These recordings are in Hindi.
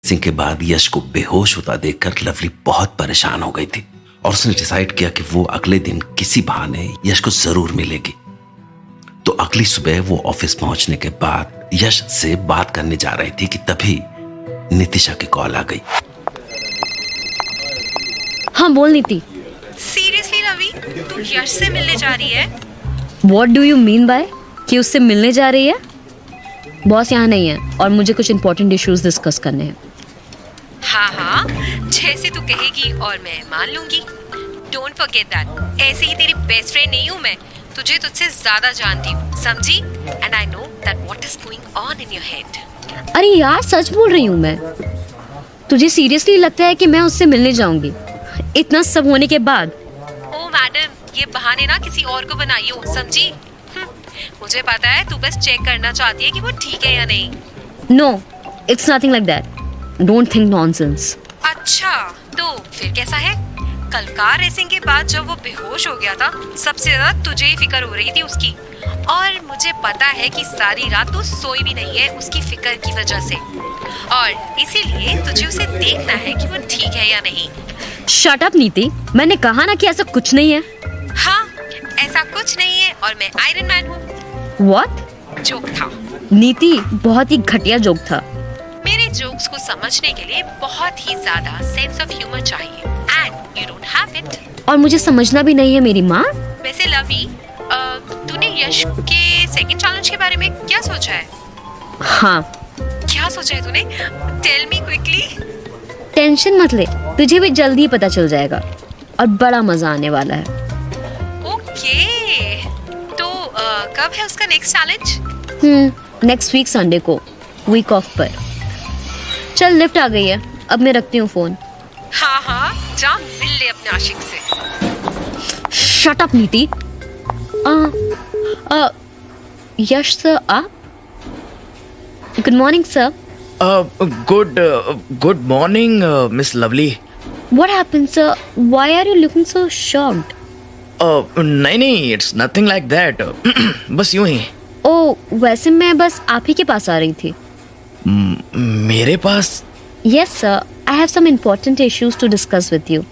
सिंह के बाद यश को बेहोश होता देखकर लवली बहुत परेशान हो गई थी और उसने डिसाइड किया कि वो अगले दिन किसी बहाने यश को जरूर मिलेगी। तो अगली सुबह वो ऑफिस पहुंचने के बाद यश से बात करने जा रही थी कि तभी नितिशा की कॉल आ गई। हाँ बोल नीति। सीरियसली रवि, तू यश से मिलने जा रही है? What do you mean by कि उससे मिलने जा रही है? बॉस यहाँ नहीं है और मुझे कुछ इंपॉर्टेंट इश्यूज डिस्कस करने हैं। हाँ, जैसे तू कहेगी और मैं मान लूंगी। डोंट फॉरगेट दैट, ऐसे ही तेरी बेस्ट फ्रेंड नहीं हूँ मैं, तुझे तुझसे ज्यादा जानती हूँ, समझी? And I know that what is going on in your head. अरे यार सच बोल रही हूँ मैं। तुझे सीरियसली लगता है कि मैं उससे मिलने जाऊंगी इतना सब होने के बाद? ओ मैडम, ये बहाने ना किसी और को बनाइयो, समझी? मुझे पता है तू बस चेक करना चाहती है कि वो ठीक है या नहीं। No, it's nothing like that. Don't think nonsense. अच्छा, तो फिर कैसा है? कल कार रेसिंग के बाद जब वो बेहोश हो गया था, सबसे ज्यादा तुझे ही फिक्र हो रही थी उसकी, और मुझे पता है कि सारी रात तू सोई भी नहीं है उसकी फिक्र की वजह से, और इसीलिए तुझे उसे देखना है कि वो ठीक है या नहीं। शट अप नीति, मैंने कहा ना कि ऐसा कुछ नहीं है। हाँ, ऐसा कुछ नहीं है और मैं आयरन मैन हूँ। What? जोक था नीति, बहुत ही घटिया जोक था। मेरे जोक्स को समझने के लिए बहुत ही ज्यादा सेंस ऑफ ह्यूमर चाहिए, and you don't have it. और मुझे समझना भी नहीं है मेरी माँ। वैसे लवी, तूने यश के सेकंड चैलेंज के बारे में क्या सोचा है? हाँ। क्या सोचा है तूने? Tell me quickly. टेंशन मत ले, तुझे भी जल्दी ही पता चल जाएगा और बड़ा मजा आने वाला है। ओके, तो कब है उसका next challenge? Next week Sunday को, वीक ऑफ पर। चल लिफ्ट आ गई है, अब मैं रखती हूँ फोन। हाँ, जा मिल ले अपने आशिक से। शट अप नीति। यश सर, आप? Good morning sir. Good morning, Miss Lovely. What happened, sir? Why are you looking so shocked? नहीं, it's nothing like that. बस यूं ही। Oh, वैसे मैं बस आप ही के पास आ रही थी। मेरे पास? Yes, sir. I have some important issues to discuss with you.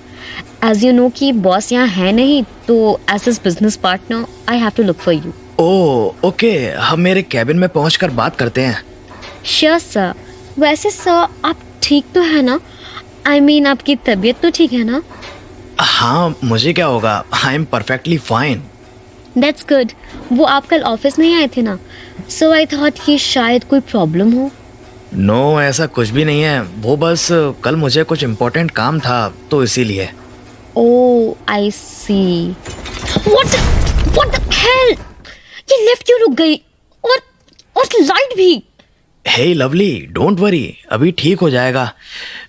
As you know कि बॉस यहाँ है नहीं, तो as his business partner, I have to look for you. Oh, okay. हम मेरे कैबिन में पहुंचकर बात करते हैं। Sure, sir. वैसे सर आप ठीक तो है ना? I mean आपकी तबीयत तो ठीक है ना? हाँ, मुझे क्या होगा? I am perfectly fine. That's good. वो आप कल ऑफिस नहीं आए थे ना, so I thought कि शायद कोई प्रॉब्लम हो। No, ऐसा कुछ भी नहीं है, वो बस कल मुझे कुछ इम्पोर्टेंट काम था तो इसीलिए। Oh, I see. What the hell? ये लिफ्ट क्यों रुक गई? और लाइट भी। Hey lovely, don't worry, अभी ठीक हो जाएगा।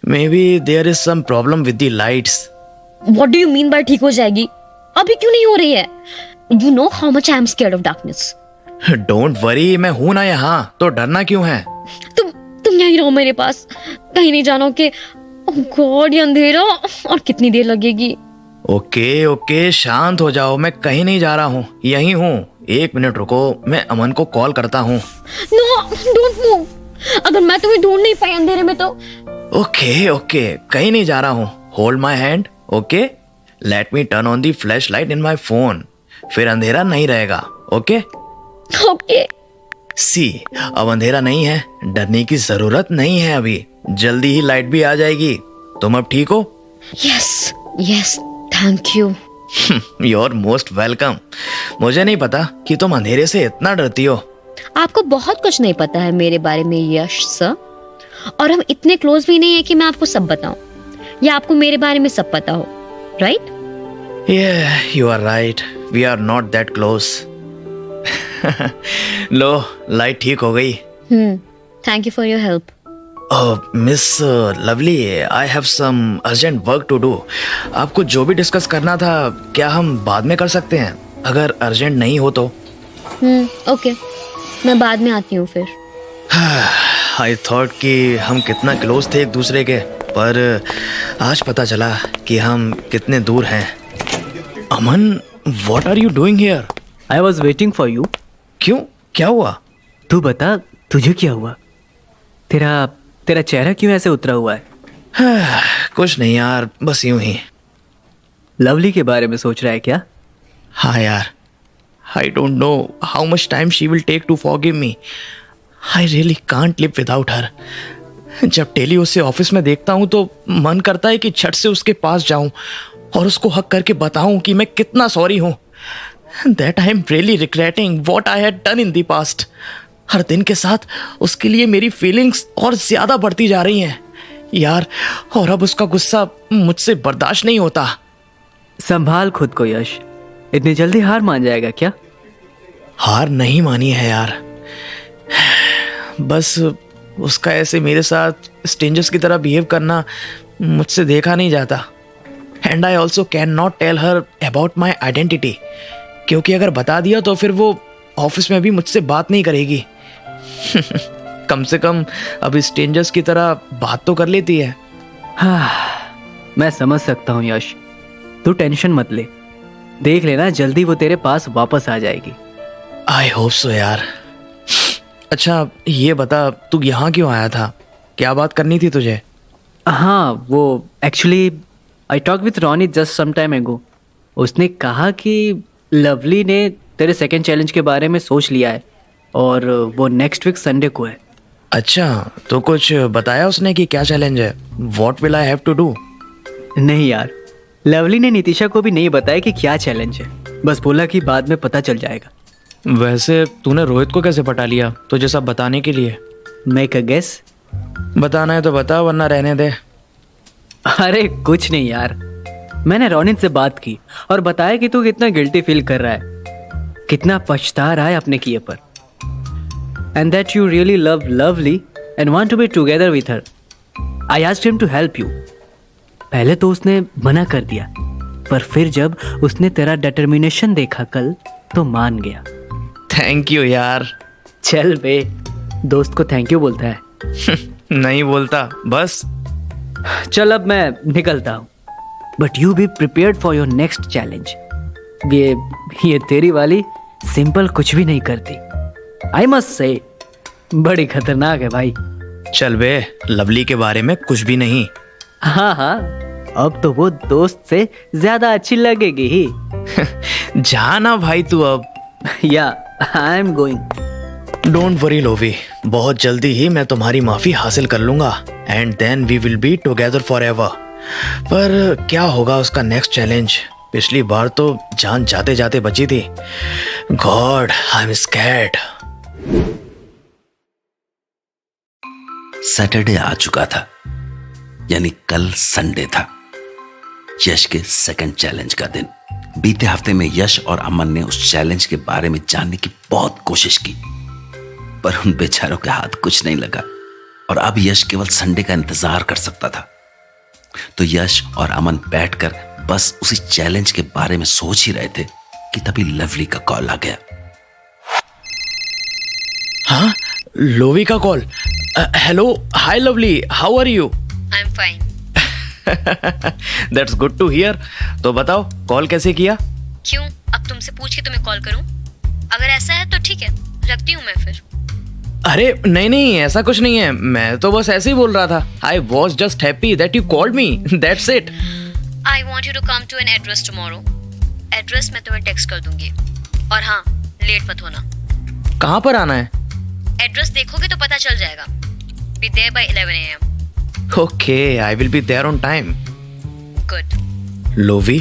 Maybe there is some problem with the lights. What do you mean by ठीक हो जाएगी? अभी क्यों नहीं हो रही है? You know how much I am scared of darkness. Don't worry, मैं हूं ना यहाँ, तो डरना क्यों है? तुम यहीं रहो मेरे पास, कहीं नहीं जानो कि oh God, ये अंधेरा और कितनी देर लगेगी। ओके, शांत हो जाओ, मैं कहीं नहीं जा रहा हूँ, यहीं हूँ। 1 मिनट रुको, मैं अमन को कॉल करता हूँ। No, don't move. अगर मैं तुम्हें ढूंढ नहीं पाई अंधेरे में तो। ओके, कहीं नहीं जा रहा हूँ। Hold my hand, okay? Let me turn on the flash light in my phone, फिर अंधेरा नहीं रहेगा, ओके? ओके। सी, अब अंधेरा नहीं है, डरने की जरूरत नहीं है अभी, जल्दी ही लाइट भी आ जाएगी। तुम अब ठीक हो? Yes, thank you. You're most welcome. मुझे नहीं पता कि तुम अंधेरे से इतना डरती हो। आपको बहुत कुछ नहीं पता है मेरे बारे में यश सर, और हम इतने क्लोज भी नहीं है कि मैं आपको सब बताऊं या आपको मेरे बारे में सब पता हो, right? Yeah, you are right. We are not that close. लो, लाइट ठीक हो गई। Thank you for your help. Miss Lovely, I have some urgent work to do. आपको जो भी डिस्कस करना था, क्या हम बाद में कर सकते हैं, अगर अर्जेंट नहीं हो तो? ओके, मैं बाद में आती हूँ फिर। आई थॉट कि हम कितना क्लोज थे एक दूसरे के, पर आज पता चला कि हम कितने दूर हैं। Aman, what are you doing here? I was waiting for you. क्यों, क्या हुआ? तू बता, तुझे क्या हुआ? तेरा चेहरा क्यों ऐसे उतरा हुआ है? कुछ नहीं यार, बस यूं ही। लवली के बारे में सोच रहा है क्या? हाँ यार, I don't know how much time she will take to forgive me. I really can't live without her. जब डेली उसे ऑफिस में देखता हूँ तो मन करता है कि झट से उसके पास जाऊं और उसको हक करके बताऊं कि मैं कितना सॉरी हूँ। That I am really regretting what I had done in the past. हर दिन के साथ उसके लिए मेरी फीलिंग्स और ज्यादा बढ़ती जा रही हैं यार, और अब उसका गुस्सा मुझसे बर्दाश्त नहीं होता। संभाल खुद को यश, इतनी जल्दी हार मान जाएगा क्या? हार नहीं मानी है यार, बस उसका ऐसे मेरे साथ स्ट्रेंजर्स की तरह बिहेव करना मुझसे देखा नहीं जाता। And I also can not tell her about my identity, क्योंकि अगर बता दिया तो फिर वो ऑफिस में भी मुझसे बात नहीं करेगी। कम से कम अब स्ट्रेंजर्स की तरह बात तो कर लेती है। हाँ, मैं समझ सकता हूँ यश, तू टेंशन मत ले, देख लेना जल्दी वो तेरे पास वापस आ जाएगी। आई होप सो यार। अच्छा ये बता, तू यहाँ क्यों आया था? क्या बात करनी थी तुझे? हाँ, वो actually I talk with Ronny just some time ago. उसने कहा कि लवली ने तेरे सेकंड चैलेंज के बारे में सोच लिया है और वो नेक्स्ट वीक संडे को है। अच्छा, तो कुछ बताया उसने कि क्या चैलेंज है? What will I have to do? नहीं यार, लवली ने नितिशा को भी नहीं बताया कि क्या चैलेंज है, बस बोला कि बाद में पता चल जाएगा। वैसे तूने रोहित को कैसे पटा लिया तुझे सब बताने के लिए? Make a guess. बताना है तो बता, वरना रहने दे। अरे कुछ नहीं यार, मैंने रोनित से बात की और बताया कि तू कितना गिल्टी फील कर रहा है, कितना पछता रहा है अपने किए पर, and that you really love Lovely and want to be together with her. I asked him to help you. पहले तो उसने मना कर दिया, पर फिर जब उसने तेरा डिटर्मिनेशन देखा कल तो मान गया। थैंक यू यार। चल बे, दोस्त को थैंक यू बोलता है? नहीं बोलता, बस। चल अब मैं निकलता हूँ, but you be prepared for your next challenge. ये तेरी वाली सिंपल कुछ भी नहीं करती, आई मस्ट से, बड़ी खतरनाक है भाई। चल बे, लवली के बारे में कुछ भी नहीं। हाँ हाँ, अब तो वो दोस्त से ज्यादा अच्छी लगेगी ही। जा ना भाई तू अब। Yeah I am going. Don't worry Lovey, बहुत जल्दी ही मैं तुम्हारी माफी हासिल कर लूंगा and then we will be together forever. पर क्या होगा उसका नेक्स्ट चैलेंज? पिछली बार तो जान जाते जाते बची थी। God, I am scared. Saturday आ चुका था, यानी कल संडे था, यश के सेकंड चैलेंज का दिन। बीते हफ्ते में यश और अमन ने उस चैलेंज के बारे में जानने की बहुत कोशिश की, पर उन बेचारों के हाथ कुछ नहीं लगा और अब यश केवल संडे का इंतजार कर सकता था। तो यश और अमन बैठकर बस उसी चैलेंज के बारे में सोच ही रहे थे कि तभी लवली का कॉल आ गया। हाँ, लोवी का call. Hello, hi Lovely, how are you? I am fine. That's good to hear. तो बताओ, कॉल कैसे किया? क्यों, अब तुमसे पूछ के तुम्हें कॉल करूं? अगर ऐसा है तो ठीक है, रखती हूँ मैं फिर। अरे नहीं नहीं, ऐसा कुछ नहीं है, मैं तो बस ऐसे ही बोल रहा था। I was just happy that you called me, that's it. I want you to come to an address tomorrow. Address मैं तुम्हें टेक्स्ट कर दूंगी, और हाँ, लेट मत होना। कहाँ पर आना है? एड्रेस देखोगे तो पता चल जाएगा। Be there by 11 AM। Okay, I will be there on time. Good. Lovi,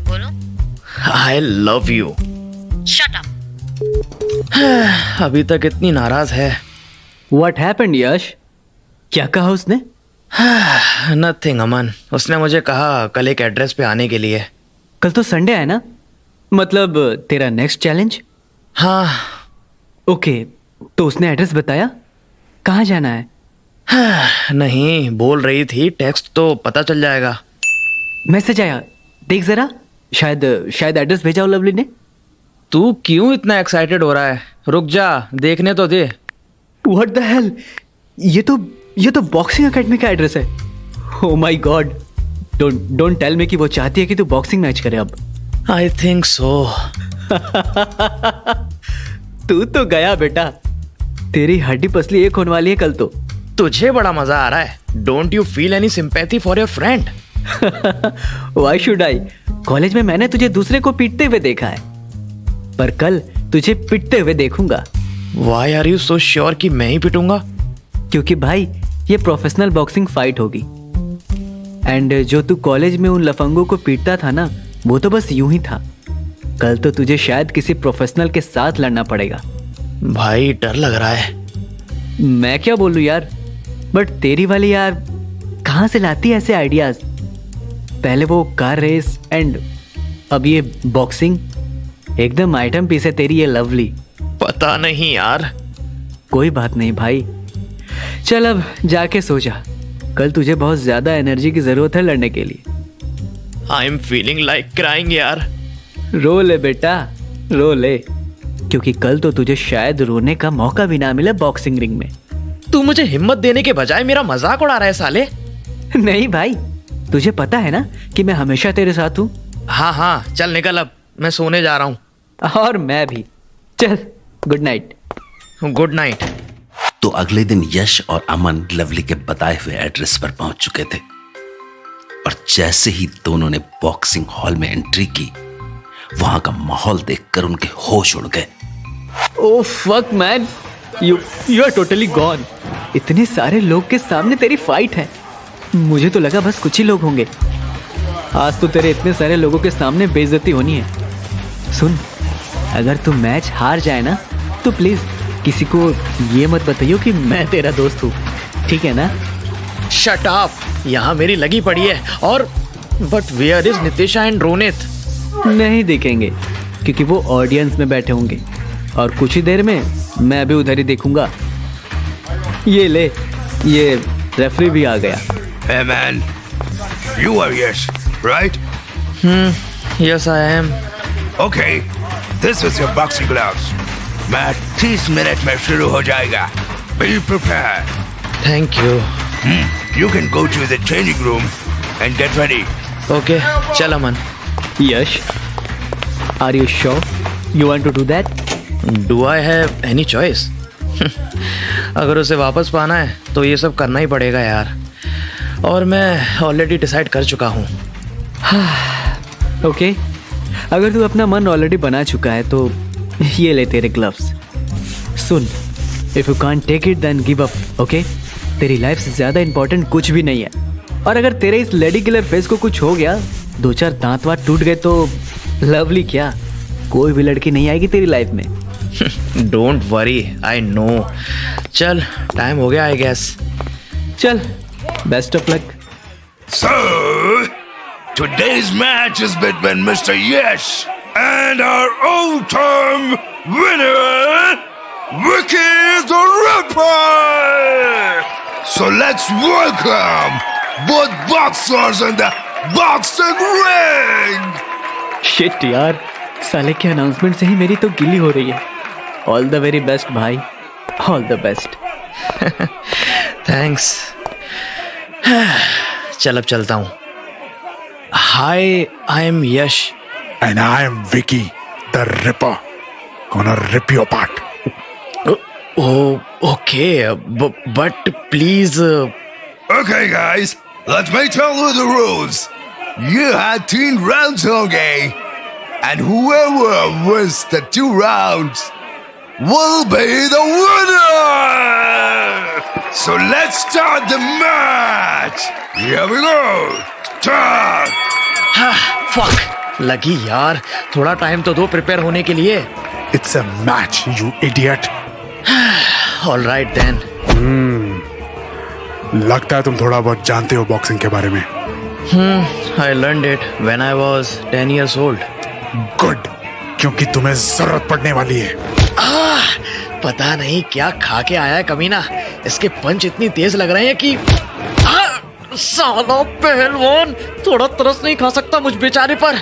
बोलो। I love you. Shut up. अभी तक इतनी नाराज है। What happened Yash? क्या कहा उसने? नथिंग अमन, उसने मुझे कहा कल एक एड्रेस पे आने के लिए। कल तो संडे है ना, मतलब तेरा नेक्स्ट चैलेंज? हाँ। ओके, तो उसने एड्रेस बताया? कहाँ जाना है? नहीं, बोल रही थी टेक्स्ट तो पता चल जाएगा। मैसेज आया, देख जरा, शायद एड्रेस भेजा हो लवली ने। तू क्यों इतना एक्साइटेड हो रहा है? रुक जा, देखने तो दे। व्हाट द हेल, ये तो बॉक्सिंग एकेडमी का एड्रेस है। Oh my god, don't tell me कि वो चाहती है कि तू बॉक्सिंग मैच करे अब। I think so. तू तो गया बेटा, तेरी हड्डी पसली एक होने वाली है कल तो। तुझे बड़ा मजा आ रहा है। Don't you feel any sympathy for your friend? Why should I? College में मैंने तुझे दूसरे को पीटते हुए देखा है, पर कल तुझे पिटते हुए देखूंगा। Why are you so sure कि मैं ही पिटूंगा? क्योंकि भाई ये प्रोफेशनल बॉक्सिंग फाइट होगी। एंड जो तू कॉलेज में उन लफंगों को पीटता था ना, वो तो बस यूं ही था। कल तो तुझे शायद किसी प्रोफेशनल के साथ लड़ना पड़ेगा। भाई डर लग रहा है। मैं क्या बोलूं यार, बट तेरी वाली यार कहाँ से लाती है ऐसे आइडियाज? पहले वो कार रेस एंड अब ये बॉक्सिंग, एकदम आइटम पीस है तेरी ये लवली। पता नहीं यार। कोई बात नहीं भाई, चल अब जाके सो जा। कल तुझे बहुत ज्यादा एनर्जी की जरूरत है लड़ने के लिए। I am feeling like crying यार। रो ले बेटा, रो ले, क्योंकि कल तो तुझे शायद रोने का मौका भी ना मिले बॉक्सिंग रिंग में। तू मुझे हिम्मत देने के बजाय मेरा मजाक उड़ा रहा है साले। नहीं भाई, तुझे पता है ना कि मैं हमेशा तेरे साथ हूँ। हाँ हाँ चल निकल, अब मैं सोने जा रहा हूँ। और मैं भी। चल, गुड नाइट। Good night. तो अगले दिन यश और अमन लवली के बताए हुए एड्रेस पर पहुंच चुके थे, और जैसे ही दोनों ने बॉक्सिंग हॉल में एंट्री की, वहां का माहौल देखकर उनके होश उड़ गए। Oh fuck man, you are totally gone. इतने सारे लोग के सामने तेरी फाइट है। मुझे तो लगा बस कुछ ही लोग होंगे। आज तो तेरे इतने सारे लोगों के सामने बेइज्जती होनी है। सुन, अगर तू मैच हार जाए ना, तो प्लीज किसी को ये मत बताइयो कि मैं तेरा दोस्त हूँ, ठीक है ना? शट अप, यहाँ मेरी लगी पड़ी है। और but where is Nitisha and Ronit? नहीं दिखेंगे, क्योंकि वो ऑडियंस में बैठे होंगे, और कुछ ही देर में मैं भी उधर ही देखूंगा। ये ले, ये रेफरी भी आ गया। Hey man, you are Yash, right? Yes I am. Okay, this is your boxing gloves. Match 30 minute में शुरू हो जाएगा. Be prepared. Thank you. You can go to the changing room and get ready. Okay, चल अमन। यश, are you sure you want to do that? Do I have any choice? अगर उसे वापस पाना है तो ये सब करना ही पड़ेगा यार, और मैं ऑलरेडी डिसाइड कर चुका हूँ। ओके, अगर तू अपना मन ऑलरेडी बना चुका है तो ये ले तेरे ग्लव्स। सुन, if you can't take it then give up, okay? तेरी लाइफ से ज्यादा इंपॉर्टेंट कुछ भी नहीं है, और अगर तेरे इस लेडी किलर फेस को कुछ हो गया, 2-4 दांत वात टूट गए, तो लवली क्या, कोई भी लड़की नहीं आएगी तेरी लाइफ में। Don't worry, I know. चल टाइम हो गया आई गेस। चल, best of luck. So, today's match is between Mr. Yash and our all-time winner, Vicky the Ripper. So let's welcome both boxers in the boxing ring. Shit यार, साले के अनाउंसमेंट से ही मेरी तो गिल्ली हो रही है। ऑल द वेरी बेस्ट भाई, ऑल द बेस्ट। थैंक्स। चल अब चलता हूँ। Hi, I am Yash. And I am Vicky, the Ripper. Gonna rip you apart. Oh, okay, but please. Okay, guys, let me tell you the rules. You had 10 rounds, okay? And whoever wins the 2 rounds will be the winner! So let's start the match! Here we go! Start! Fuck, लगी यार। थोड़ा टाइम तो दो प्रिपेयर होने के लिए। It's a match, you idiot. All right then. लगता है तुम थोड़ा बहुत जानते हो बॉक्सिंग के बारे में। I learned it when I was 10 years old. Good, क्योंकि तुम्हें जरूरत पड़ने वाली है। पता नहीं क्या खा के आया है कमीना। इसके पंच इतनी तेज लग रहे हैं कि साला पहलवान थोड़ा तरस नहीं खा सकता मुझ बेचारे पर।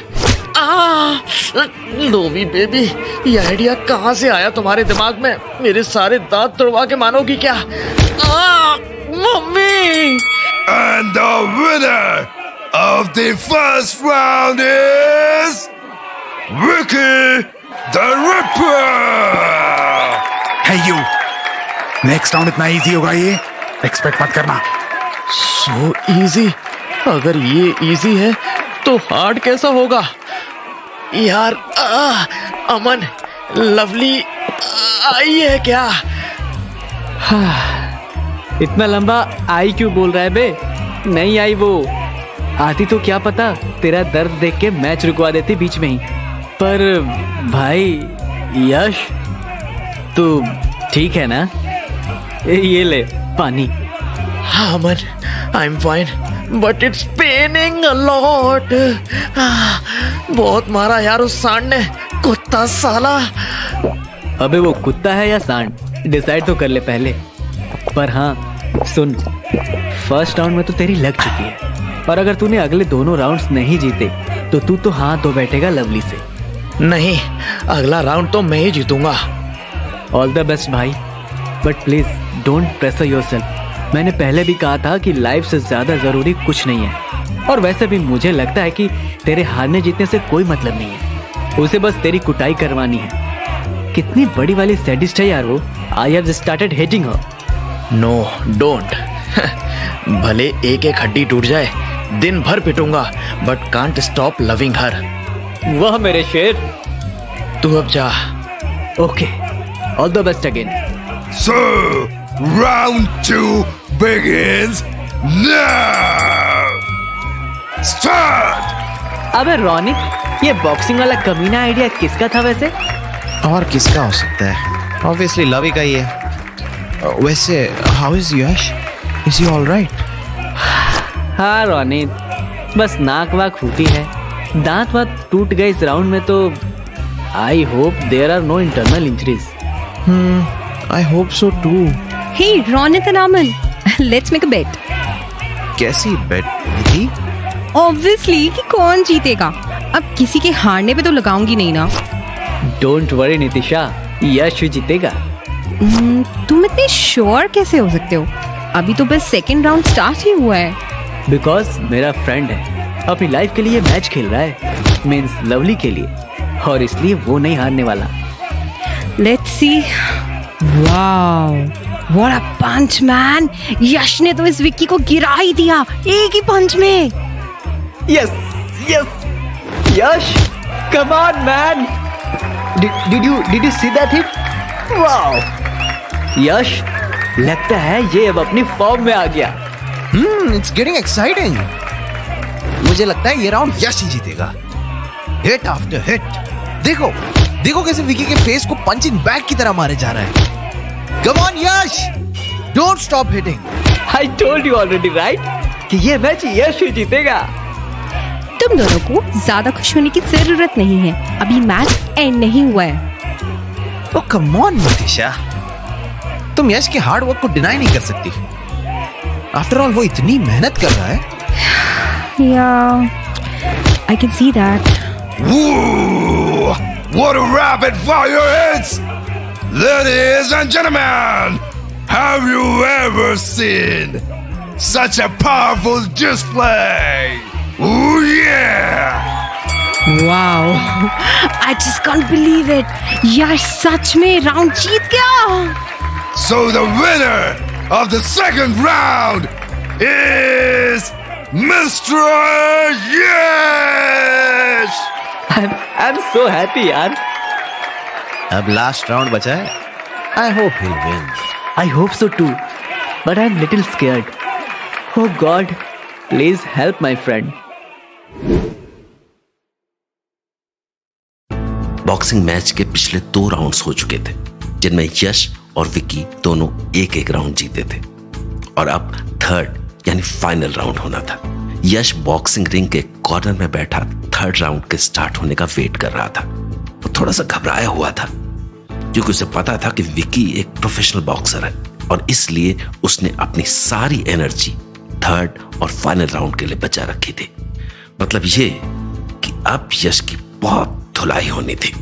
लोवी बेबी, ये आइडिया कहाँ से आया तुम्हारे दिमाग में? मेरे सारे दांत तोड़वा के मानोगी क्या? Mummy! And the winner of the first round is Vicky the Ripper! Hey you, next round इतना इजी होगा ये? एक्सपेक्ट मत करना। So easy. अगर ये इजी है तो हार्ड कैसा होगा यार? अमन, लवली आई है क्या? इतना लंबा आई क्यों बोल रहा है बे? नहीं आई वो। आती तो क्या पता तेरा दर्द देख के मैच रुकवा देती बीच में ही। पर भाई यश, तू ठीक है ना? ये ले पानी। हाँ Aman, I am fine but it's paining a lot. बहुत मारा यार उस सांड ने, कुत्ता साला। अबे वो कुत्ता है या सांड, डिसाइड तो कर ले पहले। पर हाँ सुन, फर्स्ट राउंड में तो तेरी लग चुकी है, और अगर तूने अगले दोनों राउंड्स नहीं जीते तो तू हाथ धो बैठेगा लवली से। नहीं, अगला राउंड तो मैं ही जीतूंगा। ऑल द बेस्ट भाई, but please don't pressure yourself. मैंने पहले भी कहा था कि लाइफ से ज्यादा जरूरी कुछ नहीं है, और वैसे भी मुझे लगता है कि तेरे हारने जीतने से कोई मतलब नहीं है, उसे बस तेरी कुटाई करवानी है। कितनी बड़ी वाली सैडिस्ट है यार वो। I have started hating her. No don't. भले एक एक हड्डी टूट जाए, दिन भर पिटूंगा, but can't stop loving her. वाह मेरे शेर। तू अब जा। Okay, all the best again. So, round 2 begins now. Start. अबे रोनिक, ये बॉक्सिंग वाला कमीना आइडिया किसका था वैसे? और किसका हो सकता है? ऑब्वियसली लवी का ही है। वैसे how is Yash? Is he all right? हाँ रोनिक, बस नाक वाक फूटी है, दांत वात टूट गए इस राउंड में, तो I hope there are no internal injuries. I hope so too. Hey, Ronit and Aman, let's make a bet. कैसी बेट थी? Obviously कि कौन जीतेगा। अब किसी के हारने पे तो लगाऊंगी नहीं ना। डोंट वरी नितिशा, यश जीतेगा। तुम इतने श्योर कैसे हो सकते हो? अभी तो बस सेकंड राउंड स्टार्ट ही हुआ है। बिकॉज मेरा फ्रेंड है, अपनी लाइफ के लिए मैच खेल रहा है, मीन्स लवली के लिए, और इसलिए वो नहीं हारने वाला। Let's see. Wow, what a punch, man! यश ने तो इस विक्की को गिरा ही दिया एक ही पंच में। Yes yes Yash, come on man. Did you see that hit? Wow Yash, लगता है ये अब अपनी फॉर्म में आ गया। It's getting exciting. मुझे लगता है ये राउंड यश ही जीतेगा। Hit after hit. देखो देखो कैसे विकी के फेस को पंचिंग बैग की तरह मारे जा रहा है। Come on Yash, don't stop hitting. I told you already right कि ये मैच यश ही जीतेगा। तुम दोनों को ज्यादा खुश होने की जरूरत नहीं है, अभी मैच एंड नहीं हुआ है। ओ कम ऑन नितिशा, तुम यश के हार्ड वर्क को डिनाई नहीं कर सकती। आफ्टर ऑल वो इतनी मेहनत कर रहा है। Yeah, I can see that. Woo! What a rapid fire hits! Ladies and gentlemen, have you ever seen such a powerful display? Ooh yeah! Wow, I just can't believe it. यश सच में राउंड जीत गया। So the winner of the second round is Mr. Yash! I am so happy यार। अब लास्ट राउंड बचा है। I hope he wins. I hope so too, but I am little scared. Oh God, please help my friend. Boxing match के पिछले 2 राउंड्स हो चुके थे, जिनमें यश और विकी दोनों एक एक राउंड जीते थे, और अब थर्ड यानी फाइनल राउंड होना था। यश बॉक्सिंग रिंग के कॉर्नर में बैठा थर्ड राउंड के स्टार्ट होने का वेट कर रहा था। वो थोड़ा सा घबराया हुआ था, क्योंकि उसे पता था कि विकी एक प्रोफेशनल बॉक्सर है, और इसलिए उसने अपनी सारी एनर्जी थर्ड और फाइनल राउंड के लिए बचा रखी थी। मतलब ये कि अब यश की बहुत धुलाई होनी थी।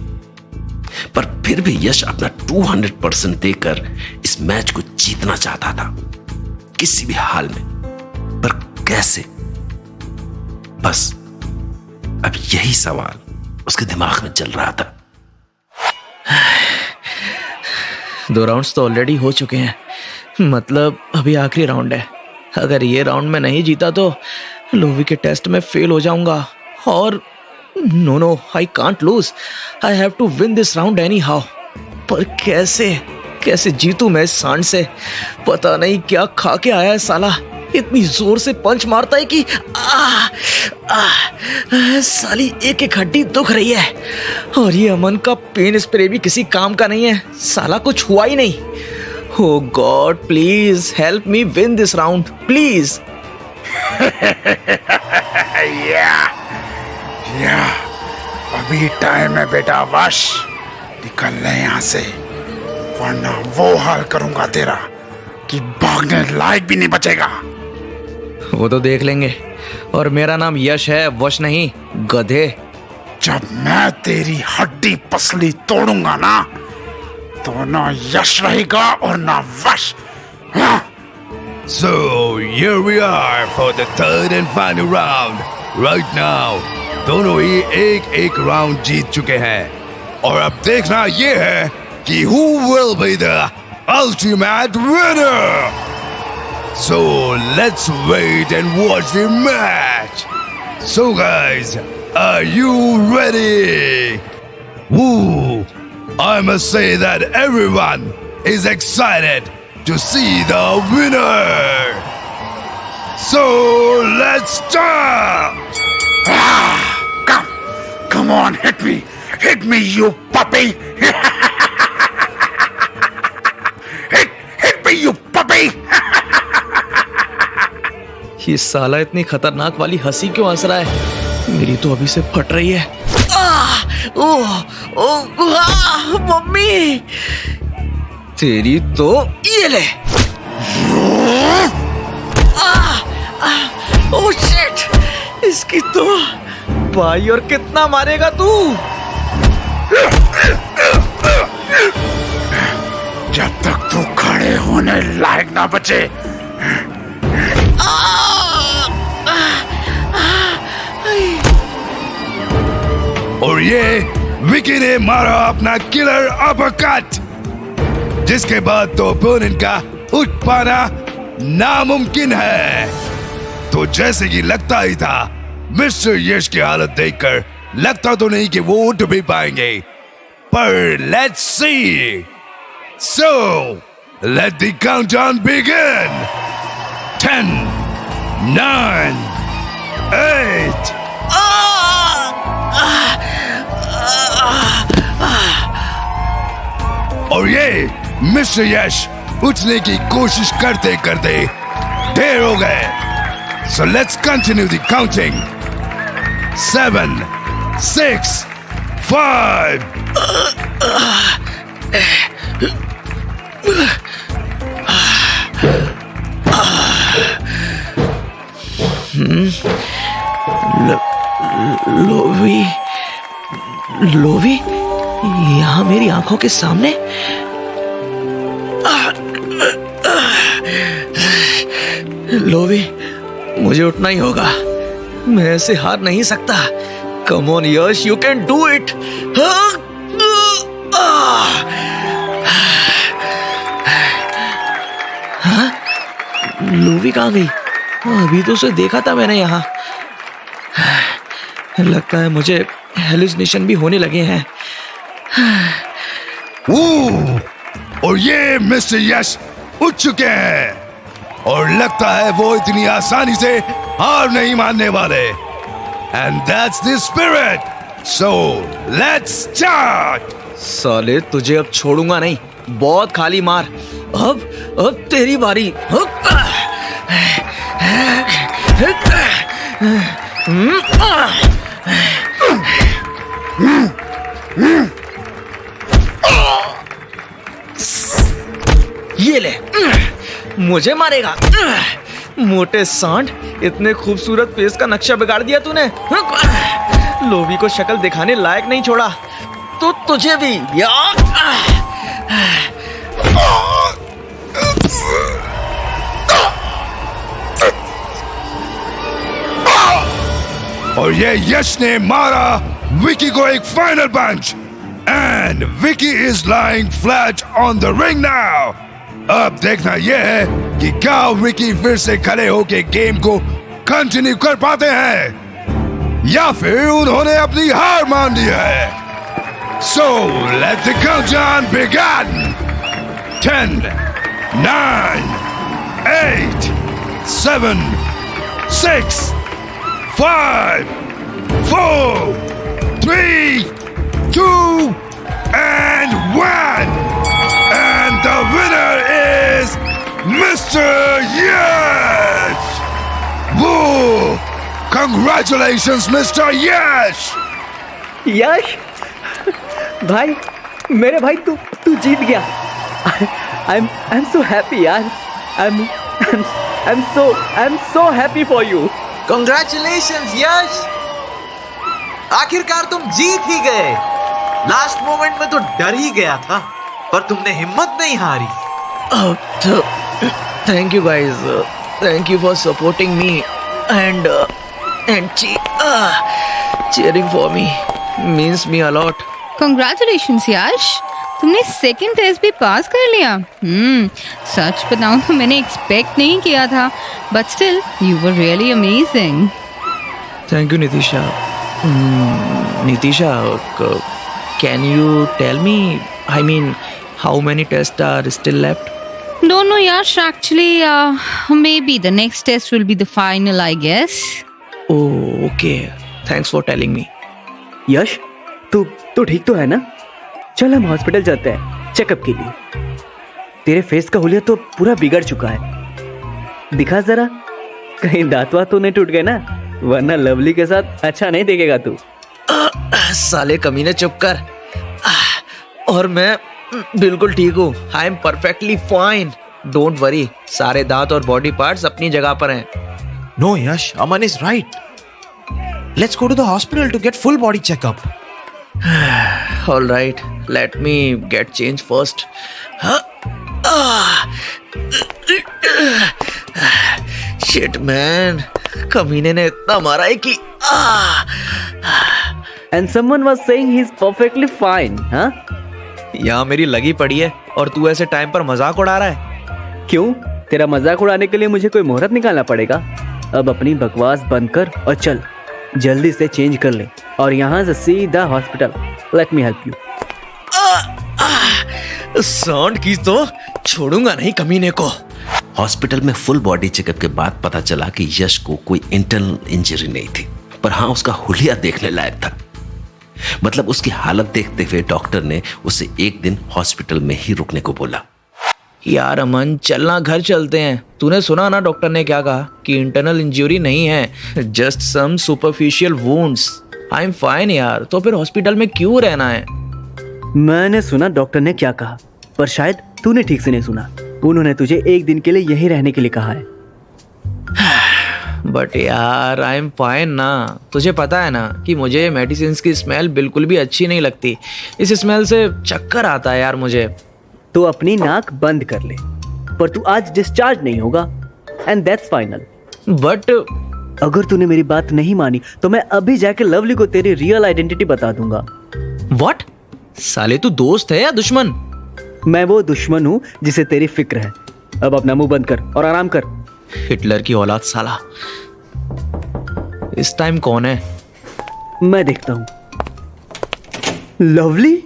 पर फिर भी यश अपना 200% देकर इस मैच को जीतना चाहता था, किसी भी हाल में। पर कैसे? बस अब यही सवाल उसके दिमाग में चल रहा था। 2 राउंड्स तो ऑलरेडी हो चुके हैं, मतलब अभी आखिरी राउंड है। अगर ये राउंड में नहीं जीता तो लोवी के टेस्ट में फेल हो जाऊंगा। और no, I can't lose, I have to win this round anyhow. पर कैसे जीतू मैं इस सांड से? पता नहीं क्या खा के आया है साला, इतनी जोर से पंच मारता है कि साली एक हड्डी दुख रही है। और ये अमन का पेन स्प्रे भी किसी काम का नहीं है, साला कुछ हुआ ही नहीं। Oh God, please help me win this round, please. या अभी टाइम है बेटा, वश निकल ले यहाँ से, वरना वो हाल करूंगा तेरा कि भागने लायक भी नहीं बचेगा। वो तो देख लेंगे। और मेरा नाम यश है, वश नहीं, गधे। जब मैं तेरी हड्डी पसली तोड़ूंगा ना, तो ना यश रहेगा और ना वश। हाँ? So here we are for the third and final round. Right now, दोनों ही एक राउंड जीत चुके हैं और अब देखना ये है कि who will be the ultimate winner. So let's wait and watch the match. So guys, are you ready? Woo! I must say that everyone is excited to see the winner. So let's start. Come on, hit me, you puppy. hit me, you puppy. ये साला इतनी खतरनाक वाली हंसी क्यों हंस रहा है? मेरी तो अभी से फट रही है। मम्मी, तेरी तो ये ले। ओह शिट, इसकी तो भाई, और कितना मारेगा तू? जब तक तू खड़े होने लायक ना बचे। और ये विकी ने मारा अपना किलर अपरकट, जिसके बाद तो ओपोनेंट का उठ पाना नामुमकिन है। तो जैसे कि लगता ही था, मिस्टर यश की हालत देखकर लगता तो नहीं कि वो उठ भी पाएंगे, पर let's see. So let the countdown begin. 10, 9, 8। और ये मिस्टर यश उठने की कोशिश करते करते देर हो गए। So let's continue the counting. 7, 6, 5. Loewi यहाँ मेरी आंखों के सामने। लोवी, मुझे उठना ही होगा, मैं ऐसे हार नहीं सकता। कम on Yash, you can do it. हाँ, लोवी कहाँ गई? अभी तो उसे देखा था मैंने यहाँ। लगता है मुझे हेलुसिनेशन भी होने लगे हैं। और ये मिस्टर यश उठ चुके हैं और लगता है वो इतनी आसानी से हार नहीं मानने वाले। And that's the spirit. So let's start. साले, तुझे अब छोड़ूंगा नहीं, बहुत खाली मार। अब तेरी बारी। ये ले, मुझे मारेगा? मोटे सांड, इतने खूबसूरत फेस का नक्शा बिगाड़ दिया तूने। लोभी को शक्ल दिखाने लायक नहीं छोड़ा, तो तुझे भी। और ये यश ने मारा विकी को एक final punch, and Vicky is lying flat on the ring now. अब देखना यह है कि क्या विकी फिर से खड़े होके गेम को कंटिन्यू कर पाते हैं या फिर उन्होंने अपनी हार मान ली है। So let the countdown begin. 10, 9, 8, 7, 6, 5, 4, 3, 2, and 1. And the winner is Mr. Yash. Woo! Congratulations, Mr. Yash. यश भाई, मेरे भाई, तू जीत गया। आई एम सो हैप्पी यार। I am so happy for you. Congratulations, यश। आखिरकार तुम जीत ही गए। लास्ट मोमेंट में तो डर ही गया था, पर तुमने हिम्मत नहीं हारी। Thank you guys, thank you for supporting me and cheering for me means me a lot. Congratulations यश, तुमने सेकंड टेस्ट भी पास कर लिया। सच बताऊं तो मैंने एक्सपेक्ट नहीं किया था, but still you were really amazing. Thank you, Nitisha. Nitisha, can you tell me, I mean, how many tests are still left? Don't know yash, actually maybe the next test will be the final, I guess. Oh, okay. Thanks for telling me. यश, तू ठीक तो है ना? चल हम हॉस्पिटल जाते हैं चेकअप के लिए। तेरे फेस का हुलिया तो पूरा बिगड़ चुका है। दिखा जरा, कहीं दांत वात तो नहीं टूट गए ना, वरना लवली के साथ अच्छा नहीं देखेगा तू। साले कमीने, चुप कर। और मैं बिल्कुल ठीक हूँ। I am perfectly fine, don't worry. सारे दांत और बॉडी पार्ट्स अपनी जगह पर हैं। No, Yash, Aman is right. Let's go to the hospital to get full body checkup. All right, let me get changed first. Shit man, कमीने ने इतना मारा है कि And someone was saying he's perfectly fine, हाँ? यहाँ मेरी लगी पड़ी है और तू ऐसे टाइम पर मजाक उड़ा रहा है। क्यों? तेरा मजाक उड़ाने के लिए मुझे कोई मुहूर्त निकालना पड़ेगा? अब अपनी बकवास बंद कर और चल, जल्दी से चेंज कर ले और यहाँ से सीधा hospital. Let me help you. सांड की तो छोड़ूंगा नहीं कमीने को। हॉस्पिटल में फुल बॉडी चेकअप के बाद पता चला कि यश को कोई इंटरनल इंजरी नहीं थी, पर हाँ उसका हुलिया देखने लायक था। मतलब उसकी हालत देखते हुए डॉक्टर ने उसे एक दिन हॉस्पिटल में ही रुकने को बोला। यार अमन, चलना घर चलते हैं। तूने सुना ना डॉक्टर ने क्या कहा कि इंटरनल इंजरी नहीं है, just some superficial wounds. I am fine यार, तो फिर हॉस्पिटल में क्यों रहना है? मैंने सुना डॉक्टर ने क्या कहा, पर शायद तूने ठीक से नहीं सुना। उन्होंने तुझे एक दिन के लिए यहीं रहने के लिए कहा है। बट यार आई एम फाइन ना। तुझे पता है ना कि मुझे ये मेडिसिन की स्मेल बिल्कुल भी अच्छी नहीं लगती। इस स्मेल से चक्कर आता है यार मुझे। तो अपनी नाक बंद कर ले, पर तू आज डिस्चार्ज नहीं होगा एंड दैट्स फाइनल। बट अगर तूने मेरी बात नहीं मानी तो मैं अभी जाके लवली को तेरी रियल आइडेंटिटी बता दूंगा। व्हाट? साले तू दोस्त है या दुश्मन? मैं वो दुश्मन हूँ जिसे तेरी फिक्र है। अब अपना मुंह बंद कर और आराम कर। हिटलर की औलाद साला। इस टाइम कौन है? मैं देखता हूँ। Lovely?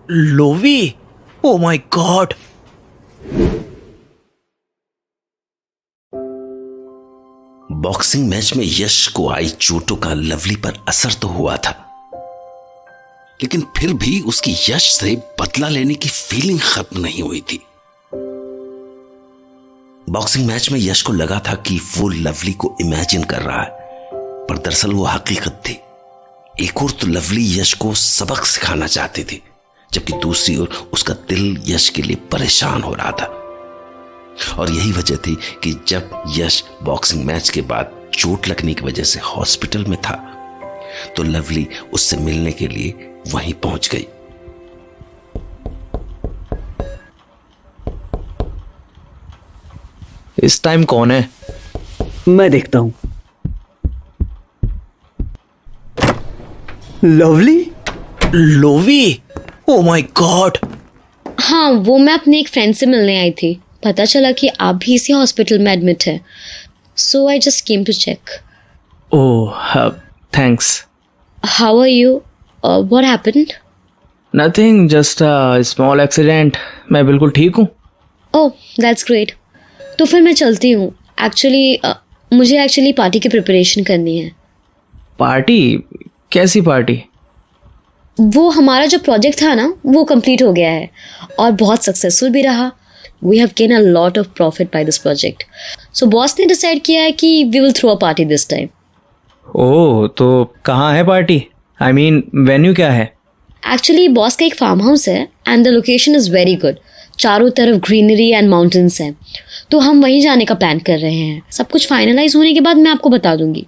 Loewi? Oh my God! Boxing match में यश को आई चोटों का लवली पर असर तो हुआ था, लेकिन फिर भी उसकी यश से बदला लेने की फीलिंग खत्म नहीं हुई थी। बॉक्सिंग मैच में यश को लगा था कि वो लवली को इमेजिन कर रहा है, पर दरअसल वो हकीकत थी। एक ओर तो लवली यश को सबक सिखाना चाहती थी, जबकि दूसरी ओर उसका दिल यश के लिए परेशान हो रहा था। और यही वजह थी कि जब यश बॉक्सिंग मैच के बाद चोट लगने की वजह से हॉस्पिटल में था, तो लवली उससे मिलने के लिए वहीं पहुंच गई। इस टाइम कौन है? मैं देखता हूं। Lovely? Loewi? Oh my God! हाँ, वो मैं अपने एक फ्रेंड से मिलने आई थी, पता चला कि आप भी इसी हॉस्पिटल में एडमिट हैं, so I just came to check. Oh thanks. How are you? What happened? Nothing, just a small accident. मैं बिल्कुल ठीक हूँ। Oh that's great. तो फिर मैं चलती हूँ। मुझे एक्चुअली पार्टी की प्रिपरेशन करनी है। पार्टी? कैसी पार्टी? वो हमारा जो प्रोजेक्ट था ना, वो कंप्लीट हो गया है और बहुत सक्सेसफुल भी रहा। We have gain a lot of profit by this project, so boss ने डिसाइड किया है कि we will throw a party this time. Oh, तो कहाँ है पार्टी? आई मीन वेन्यू क्या है? एक्चुअली बॉस का एक फार्म हाउस है and the location is very good. चारों तरफ ग्रीनरी एंड माउंटेन्स हैं, तो हम वहीं जाने का प्लान कर रहे हैं। सब कुछ फाइनलाइज होने के बाद मैं आपको बता दूंगी।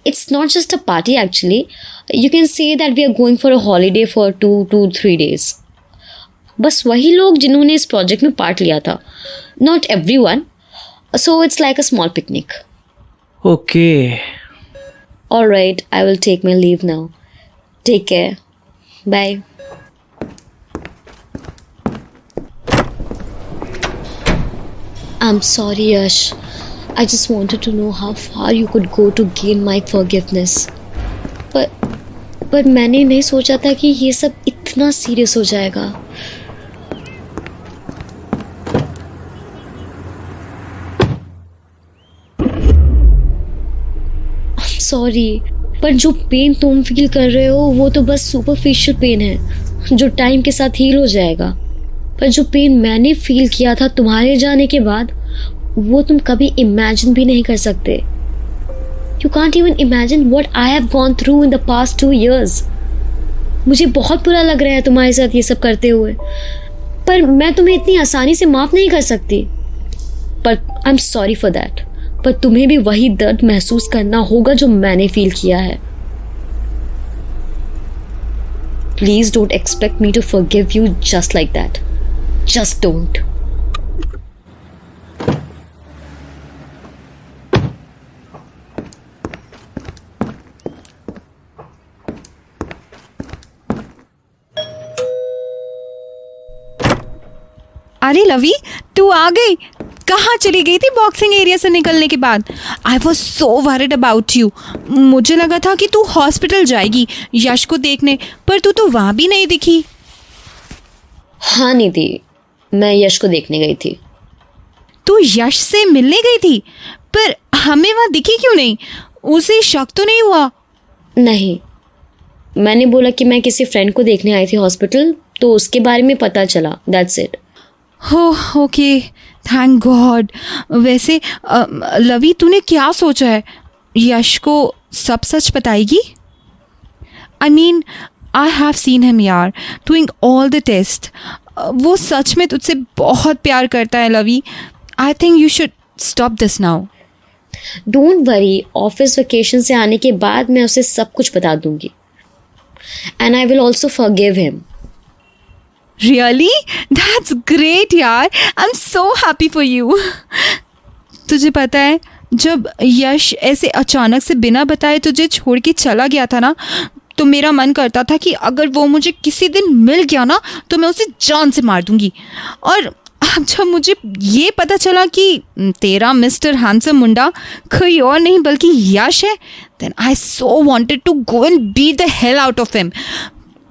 It's not just a party actually, you can say that we are going for a holiday for 2 to 3 days। बस वही लोग जिन्होंने इस प्रोजेक्ट में पार्ट लिया था, not everyone, so it's like a small picnic. Okay. Alright, I will take my leave now. Take care, bye. I'm sorry, Yash. I just wanted to know how far you could go to gain my forgiveness. पर मैंने नहीं सोचा था कि ये सब इतना सीरियस हो जाएगा। सॉरी, पर जो पेन तुम फील कर रहे हो वो तो बस सुपरफिशियल पेन है जो टाइम के साथ हील हो जाएगा। पर जो पेन मैंने फील किया था तुम्हारे जाने के बाद, वो तुम कभी इमेजिन भी नहीं कर सकते। You can't even imagine what I have gone through in the past 2 years। मुझे बहुत बुरा लग रहा है तुम्हारे साथ ये सब करते हुए, पर मैं तुम्हें इतनी आसानी से माफ नहीं कर सकती। पर आई एम सॉरी फॉर दैट। पर तुम्हें भी वही दर्द महसूस करना होगा जो मैंने फील किया है। Please don't expect me to forgive you just like that. Just don't. अरे लवी, तू आ गई। कहाँ चली गई थी बॉक्सिंग एरिया से निकलने के बाद? I was so worried about you. मुझे लगा था कि तू हॉस्पिटल जाएगी यश को देखने, पर तू तो वहाँ भी नहीं दिखी। हाँ निधि, मैं यश को देखने गई थी। तू यश से मिलने गई थी, पर हमें वहाँ दिखी क्यों नहीं? उसे शक तो नहीं हुआ? नहीं, मैंने बोला कि मैं किसी फ्रेंड को देखने आई थी हॉस्पिटल, तो उसके बारे में पता चला, दैट्स इट। हो ओके, थैंक गॉड। वैसे लवी, तूने क्या सोचा है? यश को सब सच बताएगी? I mean I have seen him यार, डूइंग ऑल द टेस्ट। वो सच में तुझसे बहुत प्यार करता है Lovi. I think you should stop this now. Don't worry, office vacation से आने के बाद मैं उसे सब कुछ बता दूंगी। And I will also forgive him. Really? That's great यार, I am so happy for you. तुझे पता है, जब यश ऐसे अचानक से बिना बताए तुझे छोड़ के चला गया था ना, तो मेरा मन करता था कि अगर वो मुझे किसी दिन मिल गया ना, तो मैं उसे जान से मार दूंगी। और अब जब मुझे ये पता चला कि तेरा मिस्टर हैंडसम मुंडा कोई और नहीं बल्कि यश है, then I so wanted to go and beat the hell out of him.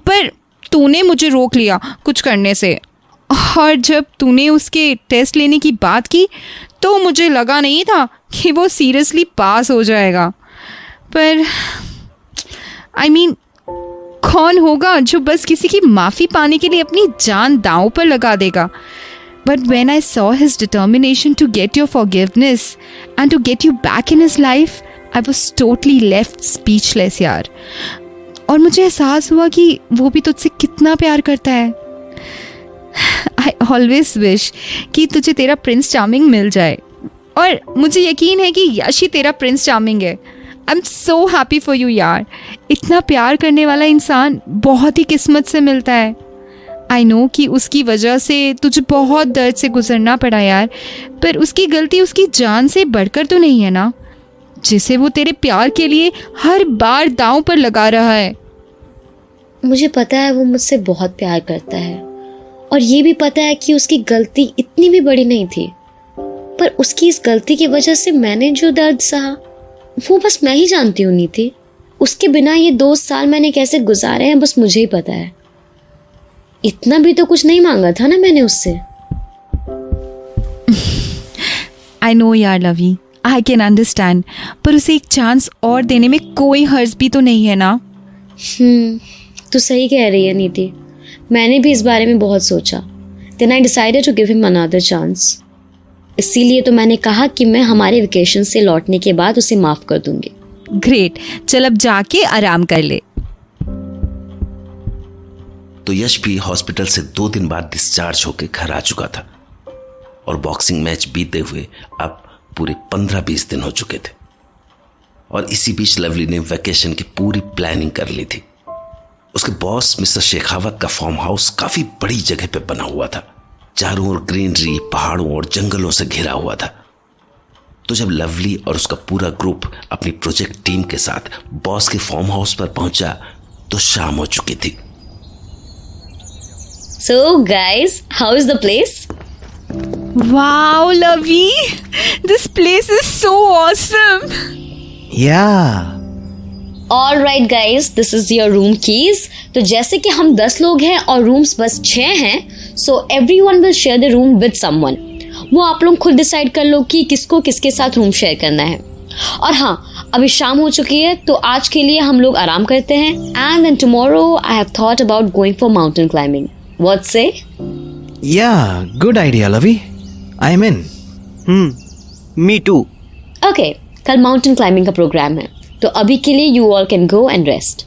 पर तूने मुझे रोक लिया कुछ करने से। और जब तूने उसके टेस्ट लेने की बात की, तो मुझे लगा नहीं था कि वो सीरियसली पास हो जाएगा। पर आई मीन कौन होगा जो बस किसी की माफ़ी पाने के लिए अपनी जान दांव पर लगा देगा? But when I saw his determination to get your forgiveness and to get you back in his life, I was totally left speechless यार। और मुझे एहसास हुआ कि वो भी तुझसे कितना प्यार करता है। I always wish कि तुझे तेरा प्रिंस चार्मिंग मिल जाए, और मुझे यकीन है कि यश ही तेरा प्रिंस चार्मिंग है। I am so happy for you यार। इतना प्यार करने वाला इंसान बहुत ही किस्मत से मिलता है। आई नो कि उसकी वजह से तुझे बहुत दर्द से गुजरना पड़ा यार, पर उसकी गलती उसकी जान से बढ़कर तो नहीं है ना, जिसे वो तेरे प्यार के लिए हर बार दांव पर लगा रहा है। मुझे पता है वो मुझसे बहुत प्यार करता है, और ये भी पता है कि उसकी गलती इतनी भी बड़ी नहीं थी, पर उसकी इस गलती की वजह से मैंने जो दर्द सहा वो बस मैं ही जानती हूँ नीति। उसके बिना ये 2 साल मैंने कैसे गुजारे हैं बस मुझे ही पता है। इतना भी तो कुछ नहीं मांगा था ना मैंने उससे। आई नो यार लवी, आई कैन अंडरस्टैंड, पर उसे एक चांस और देने में कोई हर्ज भी तो नहीं है ना। तू सही कह रही है नीति, मैंने भी इस बारे में बहुत सोचा। Then I decided to give him another chance. इसीलिए तो मैंने कहा कि मैं हमारे वेकेशन से लौटने के बाद उसे माफ कर दूंगी। ग्रेट, चल अब जाके आराम कर ले। तो यश भी हॉस्पिटल से 2 दिन बाद डिस्चार्ज होकर घर आ चुका था और बॉक्सिंग मैच बीते हुए अब पूरे 15-20 दिन हो चुके थे। और इसी बीच लवली ने वेकेशन की पूरी प्लानिंग कर ली थी। उसके बॉस मिस्टर शेखावत का फार्म हाउस काफी बड़ी जगह पे बना हुआ था, चारों ओर ग्रीनरी, पहाड़ों और जंगलों से घिरा हुआ था। तो जब लवली और उसका पूरा ग्रुप अपनी प्रोजेक्ट टीम के साथ बॉस के फार्म हाउस पर पहुंचा तो शाम हो चुकी थी। So guys, how is the place? Wow, Lavi, this place is so awesome. Yeah. All right guys, this is your room keys. तो जैसे कि हम 10 लोग हैं और रूम्स बस 6 हैं, so everyone will share the room with someone. वो आप लोग खुद डिसाइड कर लो कि किसको किसके साथ रूम शेयर करना है। और हाँ, अभी शाम हो चुकी है तो आज के लिए हम लोग आराम करते हैं। And then tomorrow I have thought about going for mountain climbing. What say? Yeah, good idea, Lavi. I'm in. Me too. Okay, कल माउंटेन क्लाइंबिंग का प्रोग्राम है, तो अभी के लिए you all can go and rest.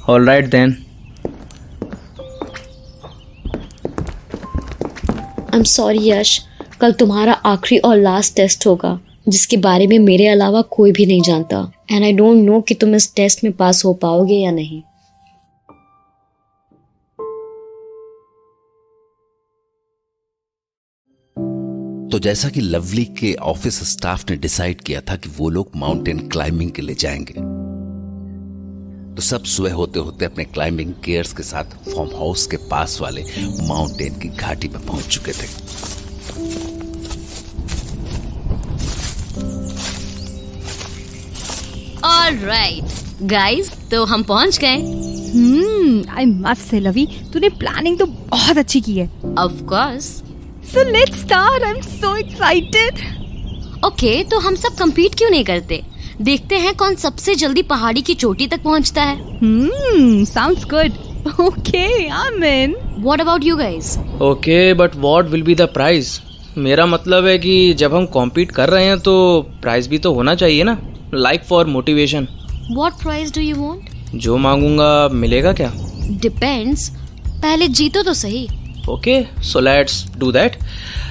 All right then. I'm sorry यश, कल तुम्हारा आखिरी और लास्ट टेस्ट होगा जिसके बारे में मेरे अलावा कोई भी नहीं जानता। एंड आई डोंट नो कि तुम इस टेस्ट में पास हो पाओगे या नहीं। तो जैसा कि लवली के ऑफिस स्टाफ ने डिसाइड किया था कि वो लोग माउंटेन क्लाइंबिंग के लिए जाएंगे, तो सब सुबह होते होते अपने क्लाइंबिंग गियर्स के साथ फार्म हाउस के पास वाले माउंटेन की घाटी पर पहुंच चुके थे। ऑलराइट गाइस, तो हम पहुंच गए। आई मस्ट से लवी, तूने प्लानिंग तो बहुत अच्छी की है। Of course. So let's start, I am so excited. Okay, तो हम सब compete क्यों नहीं करते? देखते हैं कौन सबसे जल्दी पहाड़ी की चोटी तक पहुंचता है। Sounds good. Okay, I am in. What about you guys? Okay, but what will be the prize? मेरा मतलब है कि जब हम कॉम्पीट कर रहे हैं तो प्राइज भी तो होना चाहिए ना, like for motivation. What prize do you want? जो मांगूंगा मिलेगा क्या? डिपेंड्स, पहले जीतो तो सही। Okay, so let's do that.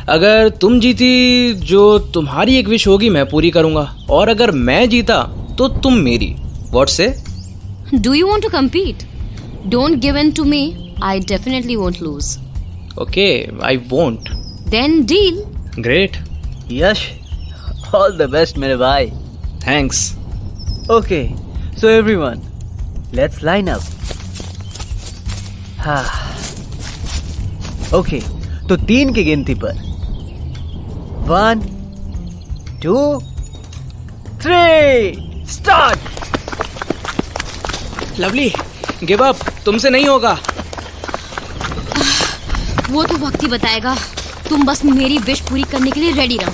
अगर तुम जीती, जो तुम्हारी एक विश होगी मैं पूरी करूंगा, और अगर मैं जीता तो तुम मेरी। What say? Do you want to compete? Don't give in to me. I definitely won't lose. Okay, I won't. Then deal. Great, Yash, all the best मेरे भाई. Thanks. Okay, so everyone, let's line up. हाँ. Okay, तो 3 की गिनती पर 1, 2, 3, start. लवली, गिव अप, तुमसे नहीं होगा। वो तो वक्त ही बताएगा। तुम बस मेरी विश पूरी करने के लिए रेडी रहो।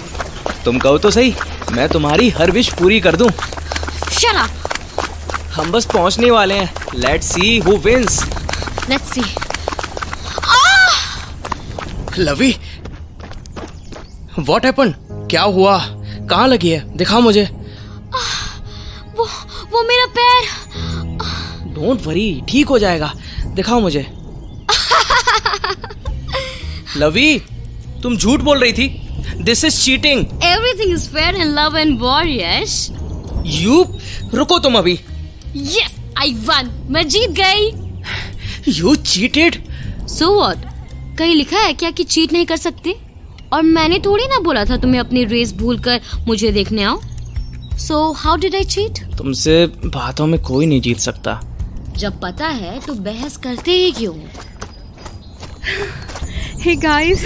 तुम कहो तो सही, मैं तुम्हारी हर विश पूरी कर दूं। Shut up. हम बस पहुंचने वाले हैं। Let's see who wins. Let's see. Lovey, what happened? क्या हुआ? कहाँ लगी है? दिखाओ मुझे। वो मेरा पैर। डोंट वरी, ठीक हो जाएगा। दिखाओ मुझे। लवी, तुम झूठ बोल रही थी। This is cheating. Everything is fair in love and war, Yash. You रुको तुम अभी। Yes, I won. मैं जीत गई। You cheated. So what? कहीं लिखा है क्या कि चीट नहीं कर सकते? और मैंने थोड़ी ना बोला था तुम्हें अपनी रेस भूलकर मुझे देखने आओ। So how did I cheat? तुमसे बातों में कोई नहीं जीत सकता। जब पता है तो बहस करते ही क्यों? हे गाइस,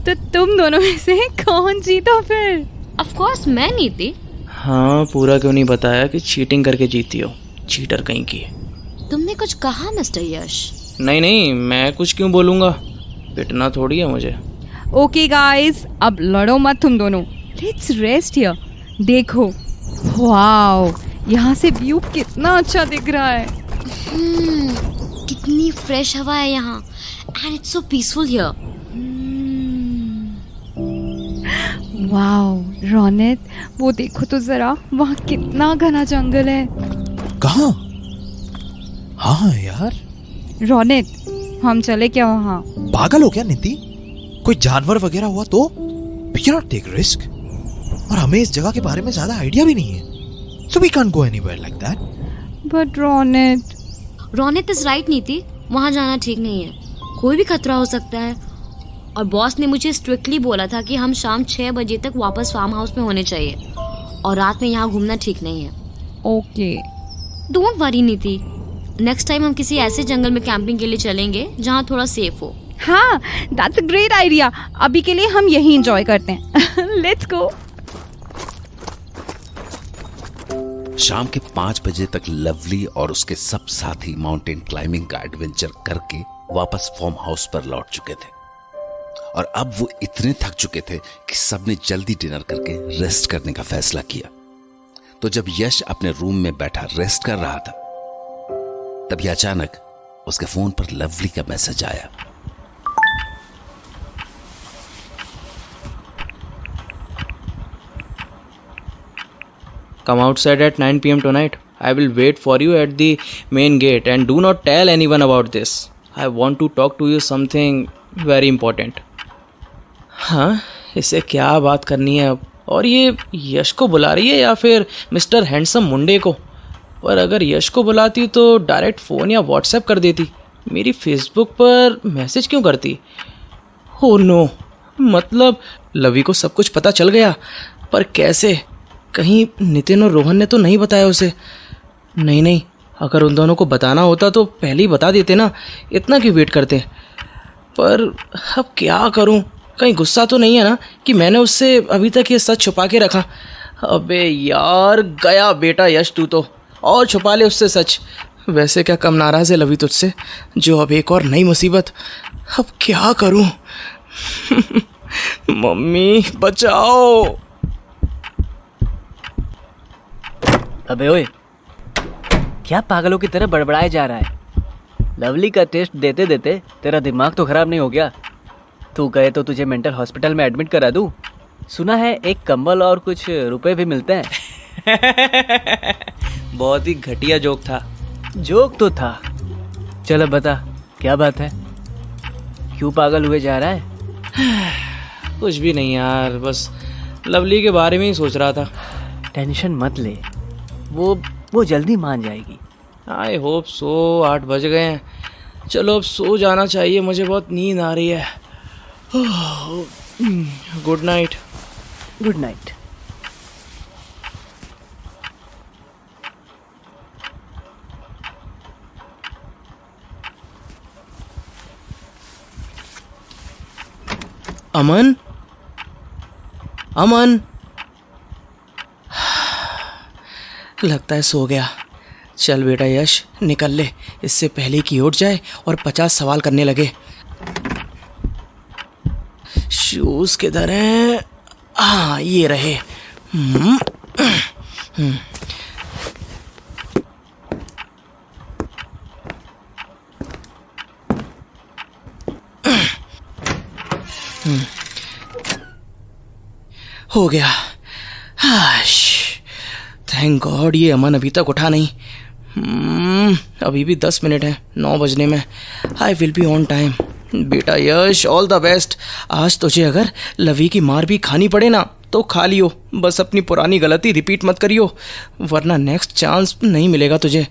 तो तुम दोनों में से कौन जीता फिर? ऑफ कोर्स मैं नीति। हाँ, पूरा क्यों नहीं बताया कि चीटिंग करके जीती हो, चीटर कहीं की। तुमने कुछ कहा मिस्टर यश? नहीं नहीं, मैं कुछ क्यों बोलूँगा, पिटना थोड़ी है मुझे। ओके गाइस, अब लड़ो मत तुम दोनों, लेट्स रेस्ट हियर। देखो, वाओ, यहाँ से व्यू कितना अच्छा दिख रहा है। कितनी फ्रेश हवा है यहाँ, and it's so peaceful here. Wow Ronit, वो देखो तो जरा, वहाँ कितना घना जंगल है। कहाँ? हाँ यार। रोनित, हम चले क्या वहाँ? पागल हो क्या नीति? कोई जानवर वगैरह हुआ तो? We cannot take risk. और हमें इस जगह के बारे में ज्यादा आइडिया भी नहीं है, so we can't go anywhere like that. But Ronit is right नीति, वहाँ जाना ठीक नहीं है, कोई भी खतरा हो सकता है। और बॉस ने मुझे स्ट्रिक्टली बोला था कि हम शाम 6 बजे तक वापस फार्म हाउस में होने चाहिए, और रात में यहाँ घूमना ठीक नहीं है। ओके, डोंट वरी नीति, नेक्स्ट टाइम हम किसी ऐसे जंगल में कैंपिंग के लिए चलेंगे जहाँ थोड़ा सेफ हो। हाँ, दैट्स अ ग्रेट आइडिया। अभी के लिए हम यही एंजॉय करते हैं। Let's go. शाम के 5 बजे तक लवली और उसके सब साथी माउंटेन क्लाइंबिंग का एडवेंचर करके वापस फार्म हाउस पर लौट चुके थे, और अब वो इतने थक चुके थे कि सबने जल्दी डिनर करके रेस्ट करने का फैसला किया। तो जब यश अपने रूम में बैठा रेस्ट कर रहा था, तभी अचानक उसके फोन पर लवली का मैसेज आया। Come outside at 9 p.m. tonight. I will wait for you at the main gate and do not tell anyone about this. I want to talk to you something very important. हाँ, इसे क्या बात करनी है अब? और ये यश को बुला रही है या फिर मिस्टर हैंडसम मुंडे को? पर अगर यश को बुलाती तो डायरेक्ट फ़ोन या व्हाट्सएप कर देती, मेरी फेसबुक पर मैसेज क्यों करती? हो नो, मतलब लवी को सब कुछ पता चल गया, पर कैसे? कहीं नितिन और रोहन ने तो नहीं बताया उसे? नहीं नहीं, अगर उन दोनों को बताना होता तो पहले ही बता देते ना, इतना क्यों वेट करते? पर अब क्या करूं? कहीं गुस्सा तो नहीं है ना कि मैंने उससे अभी तक ये सच छुपा के रखा? अबे यार, गया बेटा यश तू तो, और छुपा ले उससे सच। वैसे क्या कम नाराज़ है लवी तुझसे, जो अब एक और नई मुसीबत। अब क्या करूं? मम्मी बचाओ। अबे ओए, क्या पागलों की तरह बड़बड़ाए जा रहा है? लवली का टेस्ट देते देते तेरा दिमाग तो खराब नहीं हो गया? तू कहे तो तुझे मेंटल हॉस्पिटल में एडमिट करा दूं? सुना है एक कंबल और कुछ रुपए भी मिलते हैं। बहुत ही घटिया जोक था। जोक तो था। चल अब बता, क्या बात है? क्यों पागल हुए जा रहा है? कुछ भी नहीं यार, बस लवली के बारे में ही सोच रहा था। टेंशन मत ले, वो जल्दी मान जाएगी। आई होप सो। 8 बज गए हैं, चलो अब सो जाना चाहिए, मुझे बहुत नींद आ रही है। Good night. Good night. Aman, Aman, लगता है सो गया। चल बेटा यश, निकल ले, इससे पहले कि उठ जाए और 50 सवाल करने लगे। शूज किधर हैं? हाँ, ये रहे। हो गया। थैंक गॉड, ये अमन अभी तक उठा नहीं। अभी भी 10 मिनट है 9 बजने में। आई विल बी ऑन टाइम। बेटा यश, ऑल द बेस्ट। आज तुझे अगर लवी की मार भी खानी पड़े ना तो खा लियो, बस अपनी पुरानी गलती रिपीट मत करियो, वरना नेक्स्ट चांस नहीं मिलेगा तुझे।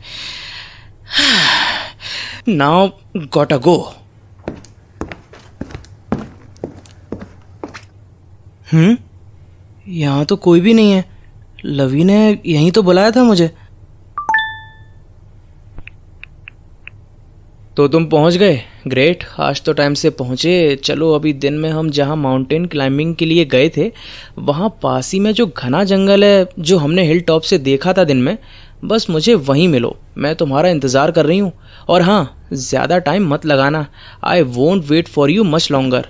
नाउ गॉटा गो। यहाँ तो कोई भी नहीं है। लवी ने यहीं तो बुलाया था मुझे। तो तुम पहुंच गए? ग्रेट, आज तो टाइम से पहुंचे। चलो अभी दिन में हम जहां माउंटेन क्लाइंबिंग के लिए गए थे वहां पास ही में जो घना जंगल है जो हमने हिल टॉप से देखा था दिन में, बस मुझे वहीं मिलो। मैं तुम्हारा इंतज़ार कर रही हूँ। और हाँ, ज़्यादा टाइम मत लगाना। I won't wait for you much longer.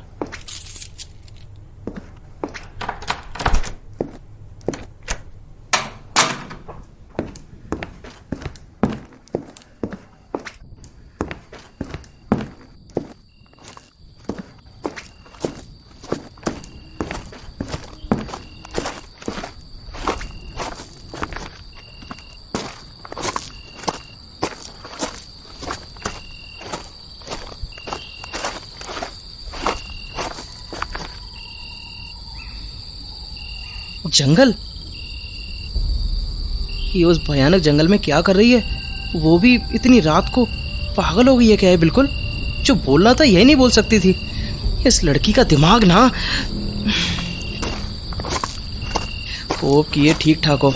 जंगल? ये उस भयानक जंगल में क्या कर रही है? वो भी इतनी रात को? पागल हो गई है क्या है? बिल्कुल जो बोलना था यही नहीं बोल सकती थी। इस लड़की का दिमाग ना। होप कि ये ठीक ठाक हो।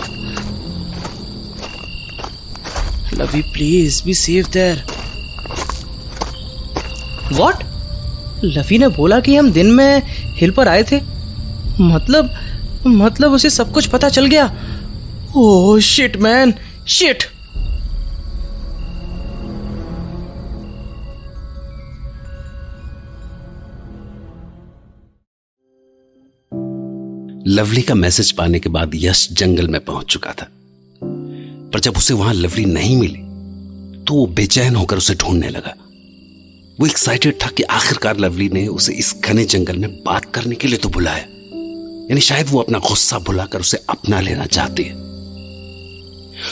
Lavi please be safe there. What? Lavi ने बोला कि हम दिन में हिल पर आए थे। मतलब उसे सब कुछ पता चल गया। Oh shit man, shit. Lovely का मैसेज पाने के बाद यश जंगल में पहुंच चुका था, पर जब उसे वहां लवली नहीं मिली तो वो बेचैन होकर उसे ढूंढने लगा। वो एक्साइटेड था कि आखिरकार लवली ने उसे इस घने जंगल में बात करने के लिए तो बुलाया। यानी शायद वो अपना गुस्सा भुलाकर उसे अपना लेना चाहती है।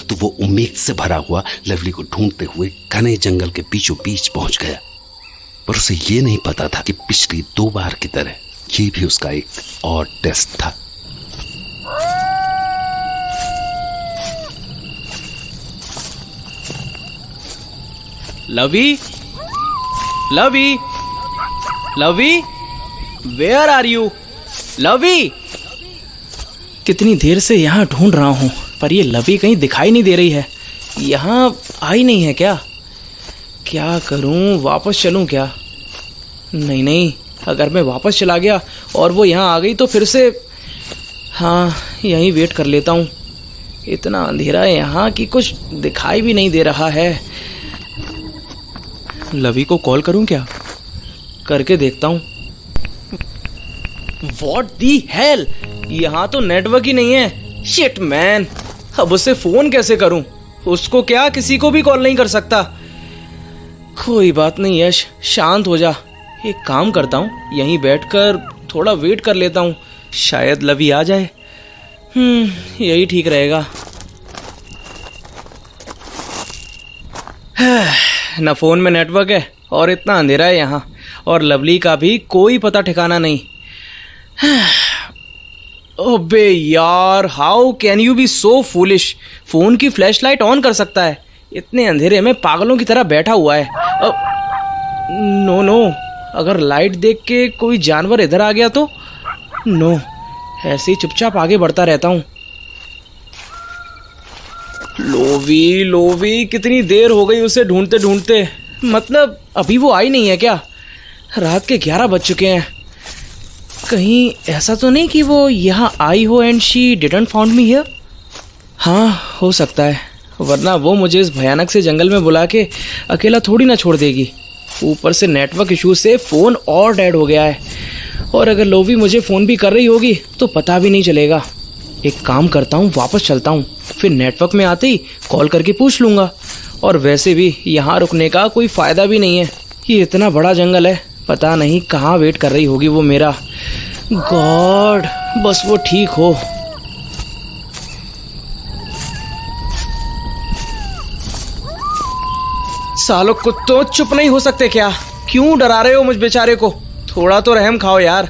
तो वो उम्मीद से भरा हुआ लवली को ढूंढते हुए घने जंगल के बीचों बीच पहुंच गया। पर उसे ये नहीं पता था कि पिछली 2 बार की तरह ये भी उसका एक और टेस्ट था। लवी, लवी, लवी, वेयर आर यू? लवी! कितनी देर से यहाँ ढूंढ रहा हूँ पर ये लवी कहीं दिखाई नहीं दे रही है। यहाँ आई नहीं है क्या? क्या करूँ, वापस चलूँ क्या? नहीं, अगर मैं वापस चला गया और वो यहाँ आ गई तो फिर से, हाँ यहीं वेट कर लेता हूँ। इतना अंधेरा है यहाँ कि कुछ दिखाई भी नहीं दे रहा है। लवी को कॉल करूँ क्या? करके देखता हूँ। What the hell? यहाँ तो नेटवर्क ही नहीं है। शिट मैन, अब उसे फोन कैसे करूं? उसको क्या, किसी को भी कॉल नहीं कर सकता। कोई बात नहीं यश, शांत हो जा। एक काम करता हूँ, यहीं बैठकर थोड़ा वेट कर लेता हूँ, शायद लवी आ जाए। यही ठीक रहेगा। ना फोन में नेटवर्क है और इतना अंधेरा है यहाँ, और लवली का भी कोई पता ठिकाना नहीं। अबे यार, how can you be so foolish? Phone की फ्लैशलाइट ऑन कर सकता है, इतने अंधेरे में पागलों की तरह बैठा हुआ है। नो, अगर लाइट देख के कोई जानवर इधर आ गया तो? नो, ऐसे ही चुपचाप आगे बढ़ता रहता हूँ। लोवी, कितनी देर हो गई उसे ढूंढते ढूंढते। मतलब अभी वो आई नहीं है क्या? रात के 11 बज चुके हैं। कहीं ऐसा तो नहीं कि वो यहाँ आई हो and she didn't found me here? हाँ, हो सकता है, वरना वो मुझे इस भयानक से जंगल में बुला के अकेला थोड़ी ना छोड़ देगी। ऊपर से नेटवर्क इशू से फ़ोन और डेड हो गया है, और अगर लोवी मुझे फ़ोन भी कर रही होगी तो पता भी नहीं चलेगा। एक काम करता हूँ, वापस चलता हूँ, फिर नेटवर्क में आते ही कॉल करके पूछ लूँगा। और वैसे भी यहाँ रुकने का कोई फ़ायदा भी नहीं है, ये इतना बड़ा जंगल है, पता नहीं कहाँ वेट कर रही होगी वो मेरा। गॉड, बस वो ठीक हो। सालों कुत्तों, चुप नहीं हो सकते क्या? क्यों डरा रहे हो मुझ बेचारे को? थोड़ा तो रहम खाओ यार।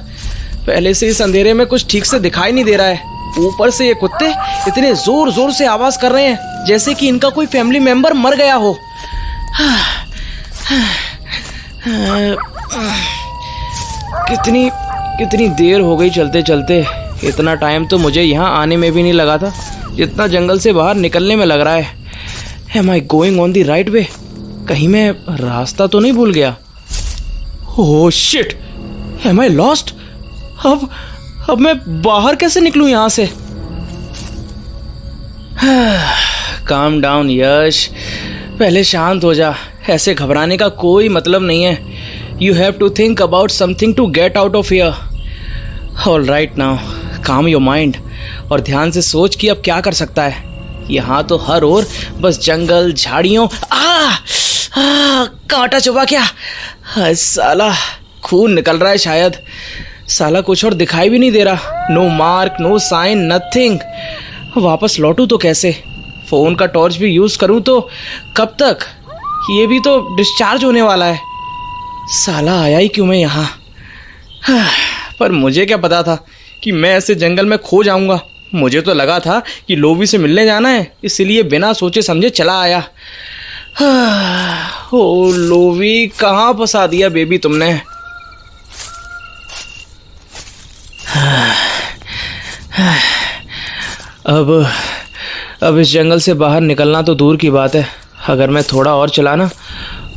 पहले से इस अंधेरे में कुछ ठीक से दिखाई नहीं दे रहा है, ऊपर से ये कुत्ते इतने जोर जोर से आवाज कर रहे हैं जैसे कि इनका कोई फैमिली मेंबर मर गया हो। कितनी देर हो गई चलते चलते। इतना टाइम तो मुझे यहाँ आने में भी नहीं लगा था जितना जंगल से बाहर निकलने में लग रहा है। Am I going on the right way? कहीं मैं रास्ता तो नहीं भूल गया? Oh shit, am I lost? अब मैं बाहर कैसे निकलूं यहां से? काम डाउन यश, पहले शांत हो जा। ऐसे घबराने का कोई मतलब नहीं है। You have to think about something to get out of here. All right now, calm your mind और ध्यान से सोच कि अब क्या कर सकता है। यहाँ तो हर ओर बस जंगल, झाड़ियों। कांटा चुभा क्या? साला खून निकल रहा है शायद। साला कुछ और दिखाई भी नहीं दे रहा। No mark, no sign, nothing. वापस लौटूं तो कैसे? फोन का टॉर्च भी यूज करूं तो कब तक? ये भी तो डिस्चार्ज होने वाला है। साला आया ही क्यों मैं यहाँ? पर मुझे क्या पता था कि मैं ऐसे जंगल में खो जाऊंगा। मुझे तो लगा था कि लोवी से मिलने जाना है, इसलिए बिना सोचे समझे चला आया। ओ लोवी, कहाँ फंसा दिया बेबी तुमने? अब इस जंगल से बाहर निकलना तो दूर की बात है। अगर मैं थोड़ा और चला ना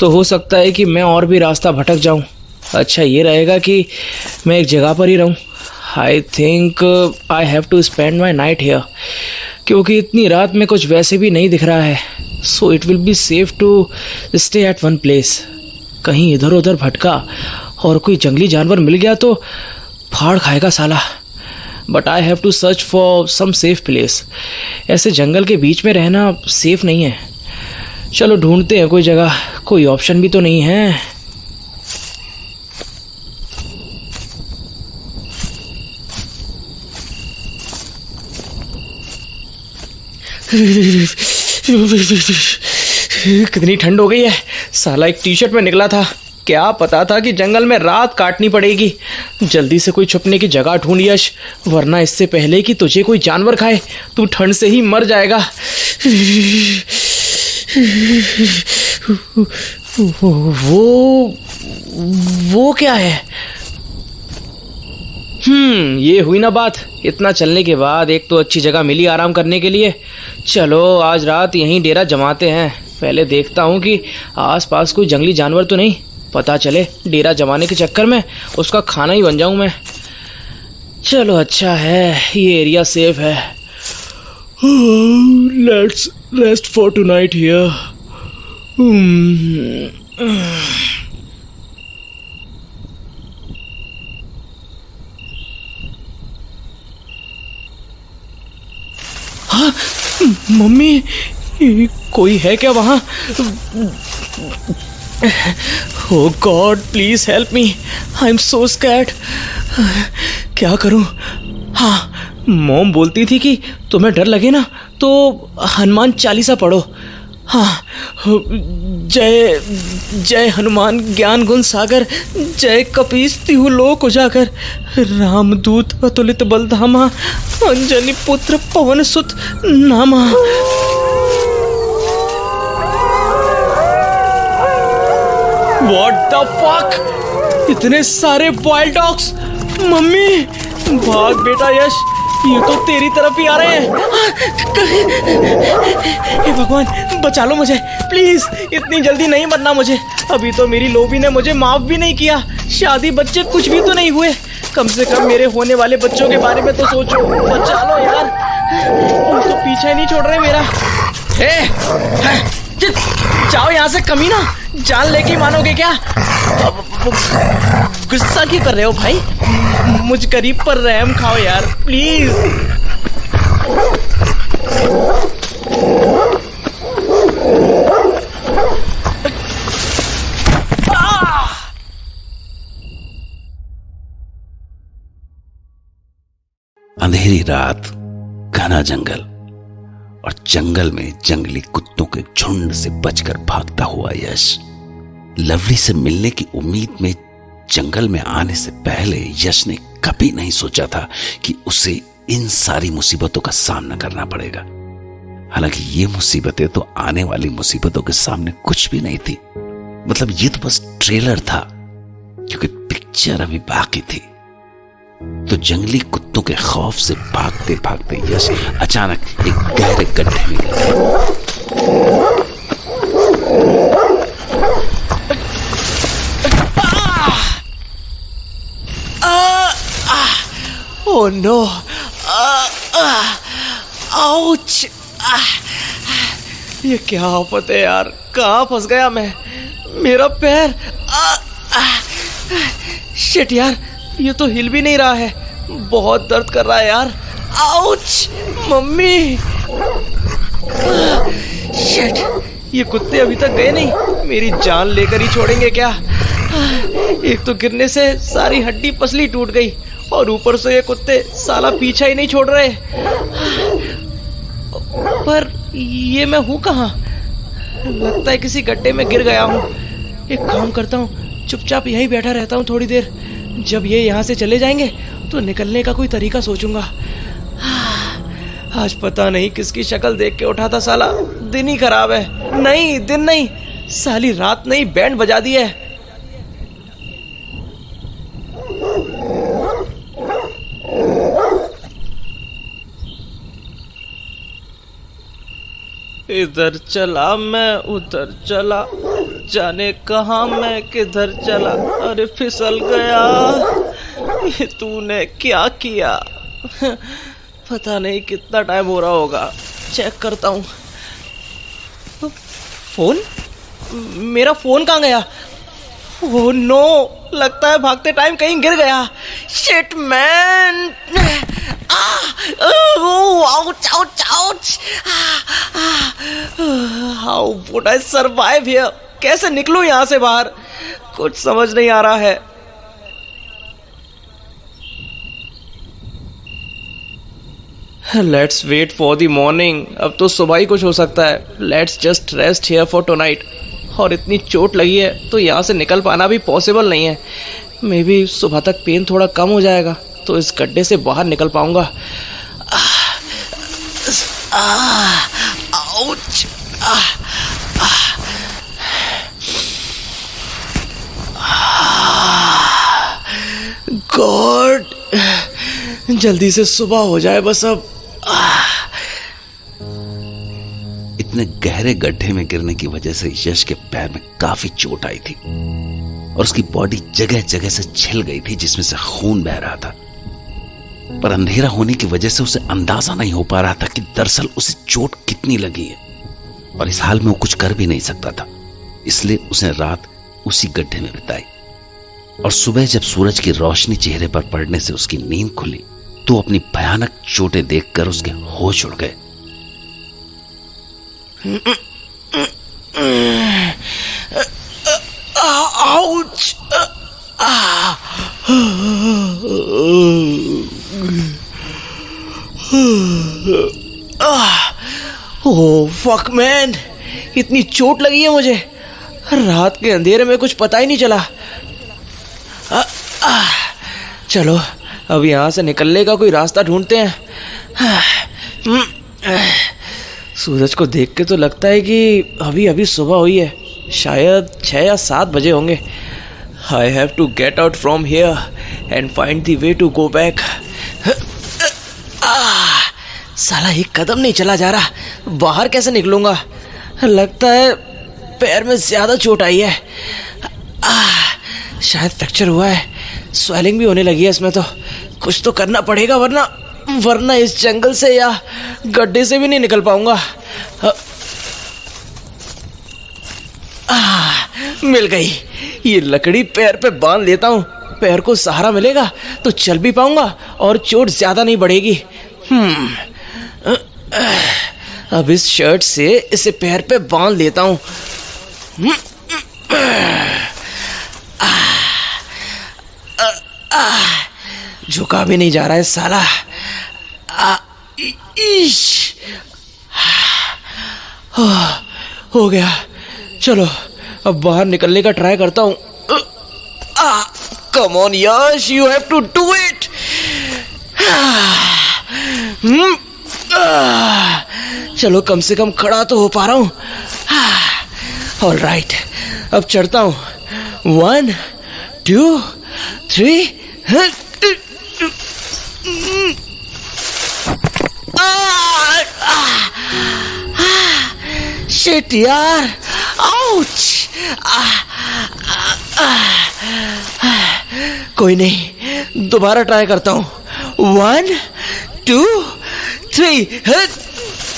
तो हो सकता है कि मैं और भी रास्ता भटक जाऊं। अच्छा ये रहेगा कि मैं एक जगह पर ही रहूं। I think I have to spend my night here, क्योंकि इतनी रात में कुछ वैसे भी नहीं दिख रहा है। So it will be safe to stay at one place. कहीं इधर उधर भटका और कोई जंगली जानवर मिल गया तो फाड़ खाएगा साला। But I have to search for some safe place. ऐसे जंगल के बीच में रहना सेफ नहीं है। चलो ढूंढते हैं कोई जगह। कोई ऑप्शन भी तो नहीं है। कितनी ठंड हो गई है। साला एक टी शर्ट में निकला था, क्या पता था कि जंगल में रात काटनी पड़ेगी। जल्दी से कोई छुपने की जगह ढूंढ यश, वरना इससे पहले कि तुझे कोई जानवर खाए तू ठंड से ही मर जाएगा। वो क्या है? ये हुई ना बात। इतना चलने के बाद एक तो अच्छी जगह मिली आराम करने के लिए। चलो आज रात यहीं डेरा जमाते हैं। पहले देखता हूँ कि आसपास कोई जंगली जानवर तो नहीं। पता चले डेरा जमाने के चक्कर में उसका खाना ही बन जाऊं मैं। चलो अच्छा है ये एरिया सेफ है। Let's rest for tonight here. Mummy, कोई है क्या वहाँ? Oh God, please help me. I'm so scared. क्या करूँ? हाँ, मॉम बोलती थी कि तुम्हें डर लगे ना तो हनुमान चालीसा पढ़ो। हाँ, जय जय हनुमान ज्ञान गुण सागर, जय कपीस तिहु लोक उजागर, रामदूत अतुलित बलधामा, अंजनी पुत्र पवन सुत नामा। What the fuck? इतने सारे वाइल्ड डॉग्स। मम्मी भाग बेटा यश, ये तो तेरी तरफ ही आ रहे हैं। हे भगवान बचा लो मुझे प्लीज, इतनी जल्दी नहीं मरना मुझे। अभी तो मेरी लोभी ने मुझे माफ भी नहीं किया। शादी बच्चे कुछ भी तो नहीं हुए। कम से कम मेरे होने वाले बच्चों के बारे में तो सोचो। बचा लो यार, तुम तो पीछे नहीं छोड़ रहे मेरा। जाओ यहाँ से कमीना, जान लेके मानोगे क्या? गुस्सा क्यों कर रहे हो भाई? मुझ गरीब पर रहम खाओ यार प्लीज। अंधेरी रात, घना जंगल और जंगल में जंगली कुत्तों के झुंड से बचकर भागता हुआ यश लवली से मिलने की उम्मीद में जंगल में आने से पहले यश ने कभी नहीं सोचा था कि उसे इन सारी मुसीबतों का सामना करना पड़ेगा। हालांकि ये मुसीबतें तो आने वाली मुसीबतों के सामने कुछ भी नहीं थी। मतलब ये तो बस ट्रेलर था, क्योंकि पिक्चर अभी बाकी थी। तो जंगली कुत्तों के खौफ से भागते भागते यश अचानक एक गहरे गड्ढे में गिर गया। No, ouch! ये क्या आफत है यार, कहाँ फंस गया मैं? मेरा पैर! शिट यार, ये तो हिल भी नहीं रहा है, बहुत दर्द कर रहा है यार। आउच! मम्मी! शिट, ये कुत्ते अभी तक गए नहीं, मेरी जान लेकर ही छोड़ेंगे क्या? एक तो गिरने से सारी हड्डी पसली टूट गई और ऊपर से ये कुत्ते साला पीछा ही नहीं छोड़ रहे। पर ये मैं हूँ कहाँ? लगता है किसी गड्ढे में गिर गया हूँ। एक काम करता हूँ, चुपचाप यहीं बैठा रहता हूँ थोड़ी देर। जब ये यहाँ से चले जाएंगे तो निकलने का कोई तरीका सोचूंगा। आज पता नहीं किसकी शक्ल देख के उठा था साला। दिन ही खराब है। नहीं, दिन नहीं, साली रात नहीं बैंड बजा दी है। इधर चला मैं उधर चला, जाने कहाँ मैं किधर चला। अरे फिसल गया, ये तूने क्या किया? पता नहीं कितना टाइम हो रहा होगा, चेक करता हूँ। फोन? मेरा फोन कहाँ गया? ओह नो, लगता है भागते टाइम कहीं गिर गया। Shit man! Ouch, ouch, ouch! How would I survive here? कैसे निकलूं यहाँ से बाहर? कुछ समझ नहीं आ रहा है। Let's wait for the morning. अब तो सुबह ही कुछ हो सकता है। Let's just rest here for tonight. और इतनी चोट लगी है तो यहाँ से निकल पाना भी पॉसिबल नहीं है। मे बी सुबह तक पेन थोड़ा कम हो जाएगा तो इस गड्ढे से बाहर निकल पाऊंगा। आउच! गॉड, जल्दी से सुबह हो जाए बस अब। इतने गहरे गड्ढे में गिरने की वजह से यश के पैर में काफी चोट आई थी और उसकी बॉडी जगह जगह से छिल गई थी जिसमें से खून बह रहा था। पर अंधेरा होने की वजह से उसे अंदाजा नहीं हो पा रहा था कि दरअसल उसे चोट कितनी लगी है। और इस हाल में वो कुछ कर भी नहीं सकता था, इसलिए उसने रात उसी गड्ढे में बिताई। और सुबह जब सूरज की रोशनी चेहरे पर पड़ने से उसकी नींद खुली तो अपनी भयानक चोटें देखकर उसके होश उड़ गए। आउच! ओह फक मैन, इतनी चोट लगी है मुझे, रात के अंधेरे में कुछ पता ही नहीं चला। चलो अब यहाँ से निकलने का कोई रास्ता ढूंढते हैं। सूरज को देख के तो लगता है कि अभी अभी सुबह हुई है, शायद 6 या 7 बजे होंगे। I have to get out from here and find the way to go back. साला एक कदम नहीं चला जा रहा, बाहर कैसे निकलूंगा? लगता है पैर में ज्यादा चोट आई है। शायद फ्रैक्चर हुआ है, स्वेलिंग भी होने लगी है इसमें। तो कुछ तो करना पड़ेगा, वरना इस जंगल से या गड्ढे से भी नहीं निकल पाऊंगा। मिल गई, ये लकड़ी पैर पे बांध लेता हूँ, पैर को सहारा मिलेगा तो चल भी पाऊंगा और चोट ज्यादा नहीं बढ़ेगी। अब इस शर्ट से इसे पैर पे बांध लेता हूँ। झुका भी नहीं जा रहा है साला। हो गया, चलो अब बाहर निकलने का ट्राई करता हूँ। Come on Yash, you have to do it. चलो कम से कम खड़ा तो हो पा रहा हूँ। ऑल राइट, अब चढ़ता हूँ। 1 2 3। शिट यार, आउच! कोई नहीं, दोबारा ट्राई करता हूँ। 1 2 3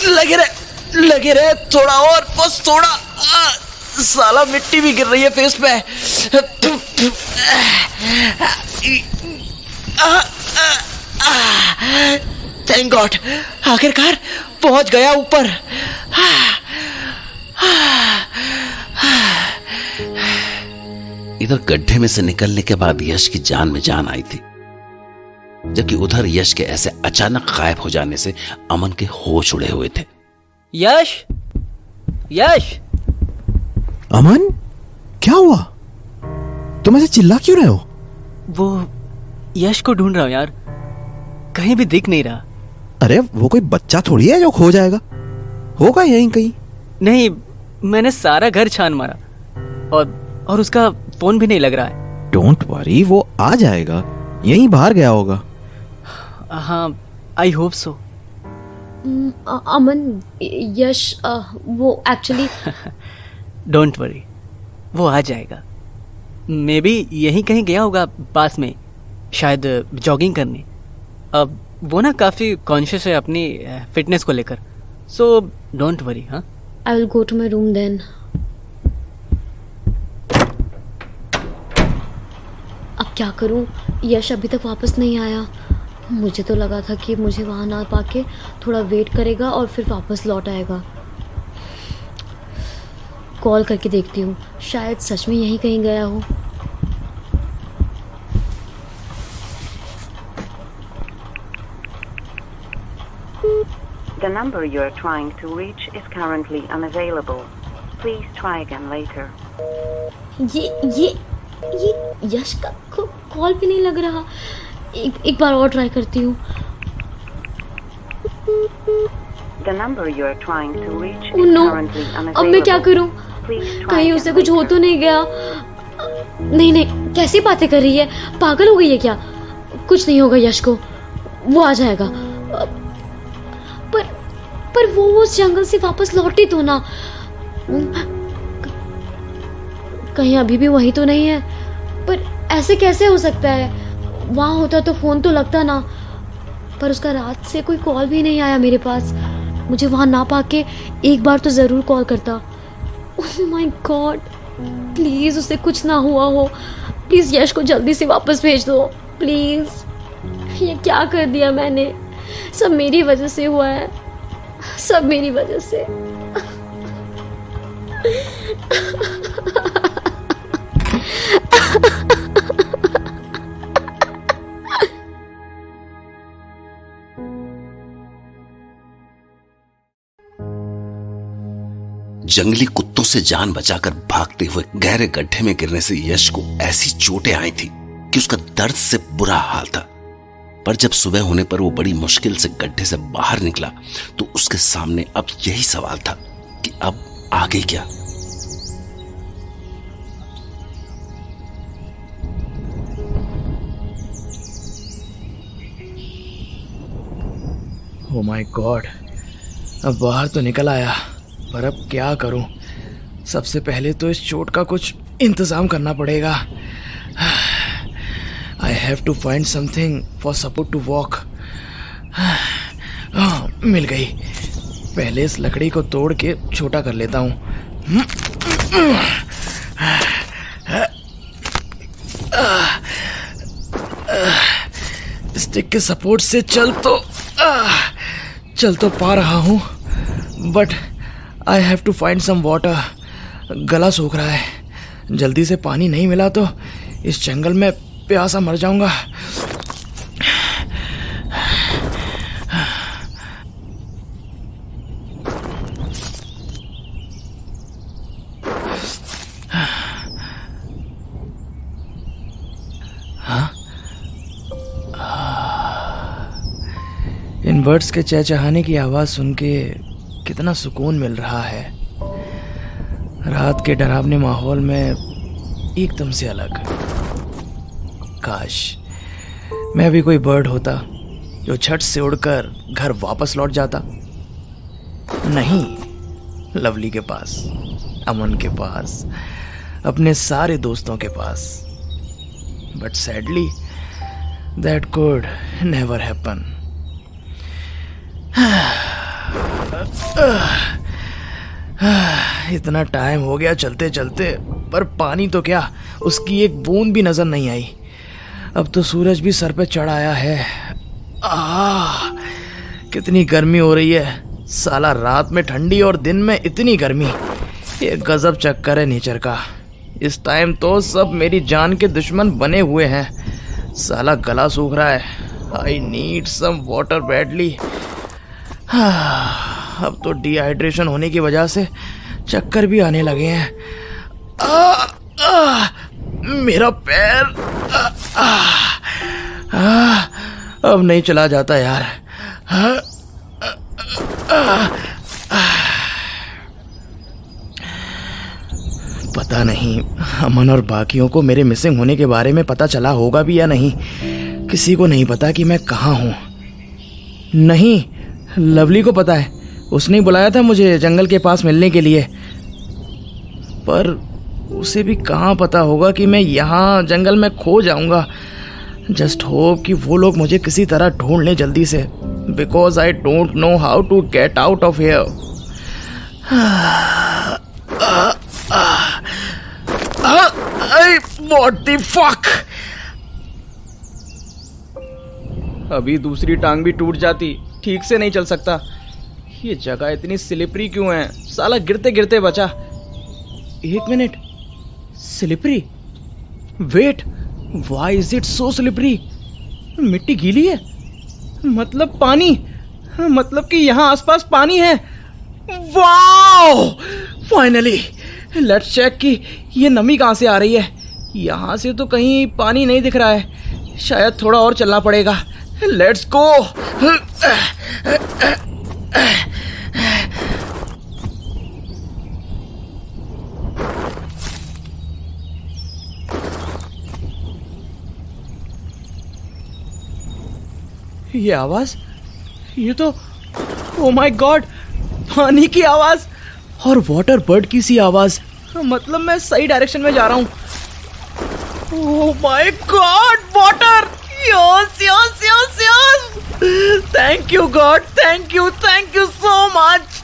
लगे रहे थोड़ा और, बस थोड़ा। साला मिट्टी भी गिर रही है फेस पे। थैंक गॉड, आखिरकार पहुंच गया ऊपर। इधर गड्ढे में से निकलने के बाद यश की जान में जान आई थी, जबकि उधर यश के ऐसे अचानक गायब हो जाने से अमन के होश उड़े हुए थे। यश, यश, अमन, क्या हुआ? तुम ऐसे चिल्ला क्यों रहे हो? वो यश को ढूंढ रहा हूं यार, कहीं भी दिख नहीं रहा। अरे वो कोई बच्चा थोड़ी है जो खो जाएगा, होगा यहीं कहीं। नहीं, मैंने सारा घर छान मारा और उसका फोन भी नहीं लग रहा है। डोंट वरी, वो आ जाएगा, यहीं बाहर गया होगा। हाँ, आई होप सो। अमन, यश वो एक्चुअली डोंट वरी, वो आ जाएगा। मे बी यहीं कहीं गया होगा पास में, शायद जॉगिंग करने। अब वो ना काफी कॉन्शियस है अपनी फिटनेस को लेकर, सो डोंट वरी। हाँ, I will go to my room then. अब क्या करूं? यश अभी तक वापस नहीं आया। मुझे तो लगा था कि मुझे वहां ना पाके थोड़ा वेट करेगा और फिर वापस लौट आएगा। कॉल करके देखती हूँ, शायद सच में यहीं कहीं गया हो। The number you are trying to reach is currently unavailable. Please try again later. ये यश का कॉल भी नहीं लग रहा। एक बार और ट्राई करती हूँ। The number you are trying to reach is Oh no! currently unavailable. अब मैं क्या करूँ? Please try कहीं again उसे कुछ हो later. तो नहीं गया? नहीं, कैसी बातें कर रही है? पागल हो गई है क्या? कुछ नहीं होगा यश को, वो आ जाएगा। पर वो उस जंगल से वापस लौटी तो ना? कहीं अभी भी वही तो नहीं है? पर ऐसे कैसे हो सकता है? वहां होता तो फोन तो लगता ना। पर उसका रात से कोई कॉल भी नहीं आया मेरे पास। मुझे वहां ना पाके एक बार तो जरूर कॉल करता। ओह माय गॉड, प्लीज उसे कुछ ना हुआ हो। प्लीज यश को जल्दी से वापस भेज दो प्लीज। ये क्या कर दिया मैंने? सब मेरी वजह से हुआ है, सब मेरी वजह से। जंगली कुत्तों से जान बचाकर भागते हुए गहरे गड्ढे में गिरने से यश को ऐसी चोटें आई थी कि उसका दर्द से बुरा हाल था। पर जब सुबह होने पर वो बड़ी मुश्किल से गड्ढे से बाहर निकला तो उसके सामने अब यही सवाल था कि अब आगे क्या। ओह माय गॉड, अब बाहर तो निकल आया, पर अब क्या करूं? सबसे पहले तो इस चोट का कुछ इंतजाम करना पड़ेगा। I have to find something for support to walk. मिल गई। पहले इस लकड़ी को तोड़ के छोटा कर लेता हूँ। स्टिक के सपोर्ट से चल तो पा रहा हूँ, but I have to find some water. गला सूख रहा है, जल्दी से पानी नहीं मिला तो इस जंगल में प्यासा मर जाऊंगा। हाँ, इन बर्ड्स के चहचहाने की आवाज सुन के कितना सुकून मिल रहा है। रात के डरावने माहौल में एकदम से अलग। काश मैं भी कोई बर्ड होता जो झट से उड़कर घर वापस लौट जाता। नहीं, लवली के पास, अमन के पास, अपने सारे दोस्तों के पास। But sadly That could never happen. इतना टाइम हो गया चलते चलते, पर पानी तो क्या, उसकी एक बूंद भी नजर नहीं आई। अब तो सूरज भी सर पे चढ़ आया है। कितनी गर्मी हो रही है साला, रात में ठंडी और दिन में इतनी गर्मी। ये गजब चक्कर है नेचर का। इस टाइम तो सब मेरी जान के दुश्मन बने हुए हैं। साला गला सूख रहा है। I need some water badly. अब तो डिहाइड्रेशन होने की वजह से चक्कर भी आने लगे हैं। मेरा पैर अब नहीं चला जाता यार। पता नहीं अमन और बाकियों को मेरे मिसिंग होने के बारे में पता चला होगा भी या नहीं। किसी को नहीं पता कि मैं कहाँ हूँ। नहीं, लवली को पता है, उसने ही बुलाया था मुझे जंगल के पास मिलने के लिए। पर उसे भी कहाँ पता होगा कि मैं यहाँ जंगल में खो जाऊंगा। जस्ट होप कि वो लोग मुझे किसी तरह ढूंढ लें जल्दी से, because I don't know how to get out of here. What the fuck. अभी दूसरी टांग भी टूट जाती, ठीक से नहीं चल सकता। ये जगह इतनी स्लिपरी क्यों है? साला गिरते गिरते बचा। एक minute, slippery? Wait, why is it so slippery? मिट्टी गीली है, मतलब पानी, मतलब कि यहाँ आसपास पानी है। Wow, finally. लेट्स चेक कि ये नमी कहाँ से आ रही है। यहाँ से तो कहीं पानी नहीं दिख रहा है, शायद थोड़ा और चलना पड़ेगा। Let's go. ये आवाज, ये तो, ओ माय गॉड, पानी की आवाज और वाटर बर्ड की सी आवाज। मतलब मैं सही डायरेक्शन में जा रहा हूँ। Oh my God, water! Yes yes yes yes! Thank you God, thank you so much.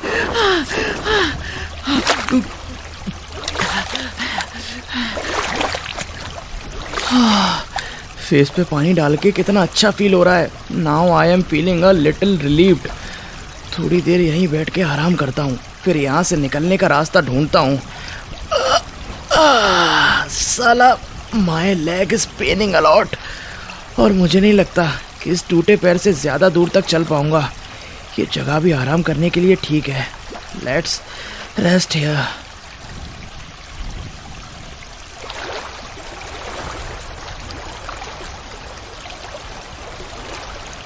Face पे पानी डाल के कितना अच्छा फील हो रहा है। Now I am feeling a little relieved. थोड़ी देर यहीं बैठ के आराम करता हूँ, फिर यहाँ से निकलने का रास्ता ढूंढता हूँ। साला my leg is Penning a lot, और मुझे नहीं लगता कि इस टूटे पैर से ज़्यादा दूर तक चल पाऊंगा। ये जगह भी आराम करने के लिए ठीक है। Let's rest here.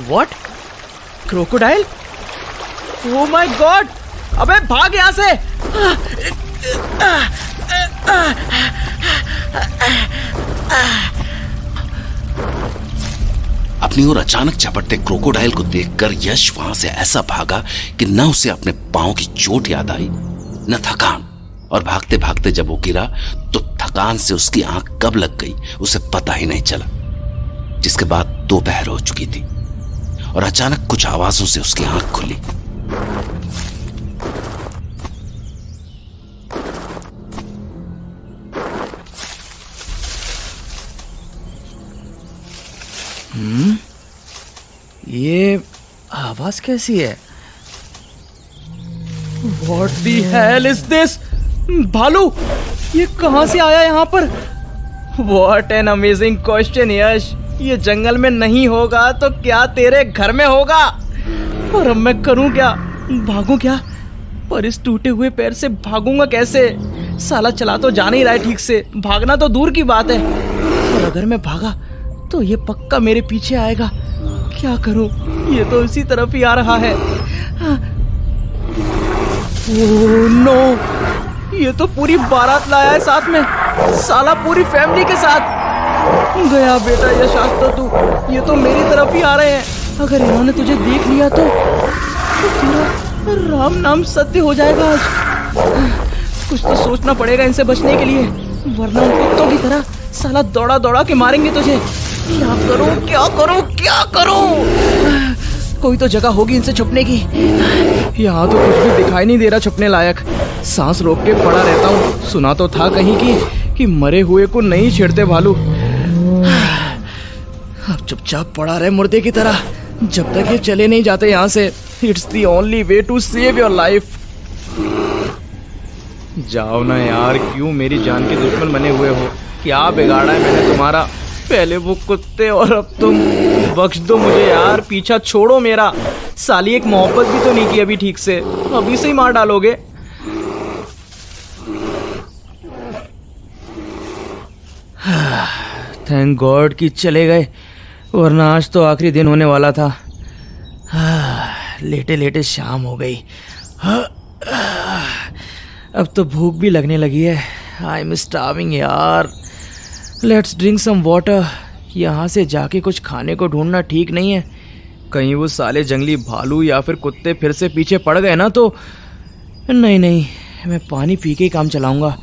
What? Crocodile? Oh my God! अबे भाग यहाँ से! अपनी ओर अचानक झपटते क्रोकोडाइल को देखकर यश वहां से ऐसा भागा कि न उसे अपने पांव की चोट याद आई न थकान, और भागते भागते जब वो गिरा तो थकान से उसकी आंख कब लग गई उसे पता ही नहीं चला। जिसके बाद दोपहर हो चुकी थी और अचानक कुछ आवाजों से उसकी आंख खुली। ये आवाज कैसी है? What the hell is this? भालू, ये कहां से आया यहाँ पर? What an amazing question, यश। ये जंगल में नहीं होगा तो क्या तेरे घर में होगा? और अब मैं करूं क्या? भागूं क्या? पर इस टूटे हुए पैर से भागूंगा कैसे? साला चला तो जा नहीं रहा है ठीक से, भागना तो दूर की बात है। और अगर मैं भागा तो ये पक्का मेरे पीछे आएगा। क्या करूं? ये तो इसी तरफ ही आ रहा है। ओह नो, ये तो पूरी बारात लाया है साथ में, साला पूरी फैमिली के साथ। गया बेटा यश, आज तो तू, ये तो मेरी तरफ ही आ रहे हैं। अगर इन्होंने तुझे देख लिया तो तेरा राम नाम सत्य हो जाएगा आज। कुछ तो सोचना पड़ेगा इनसे बचने के लिए, वरना उन कुत्तों की तरह साला दौड़ा दौड़ा के मारेंगे तुझे। क्या करूं? कोई तो जगह होगी इनसे छुपने की। यहाँ तो कुछ भी दिखाई नहीं दे रहा छुपने लायक। सांस रोक के पड़ा रहता हूँ। सुना तो था कहीं कि मरे हुए को नहीं छेड़ते भालू। अब चुपचाप पड़ा रहे मुर्दे की तरह जब तक ये चले नहीं जाते यहाँ से। It's the only way to save your life. जाओ ना यार, क्यों मेरी जान के दुश्मन बने हुए हो? क्या बिगाड़ा है मैंने तुम्हारा? पहले वो कुत्ते और अब तुम। बख्श दो मुझे यार, पीछा छोड़ो मेरा। साली एक मोहब्बत भी तो नहीं की अभी ठीक से, अभी से ही मार डालोगे? थैंक गॉड कि चले गए, वरना आज तो आखिरी दिन होने वाला था। लेटे लेटे शाम हो गई। अब तो भूख भी लगने लगी है। आई एम स्टार्विंग यार। Let's drink some water. यहाँ से जाके कुछ खाने को ढूंढना ठीक नहीं है। कहीं वो साले जंगली भालू या फिर कुत्ते फिर से पीछे पड़ गए ना तो नहीं, मैं पानी पी के ही काम चलाऊंगा।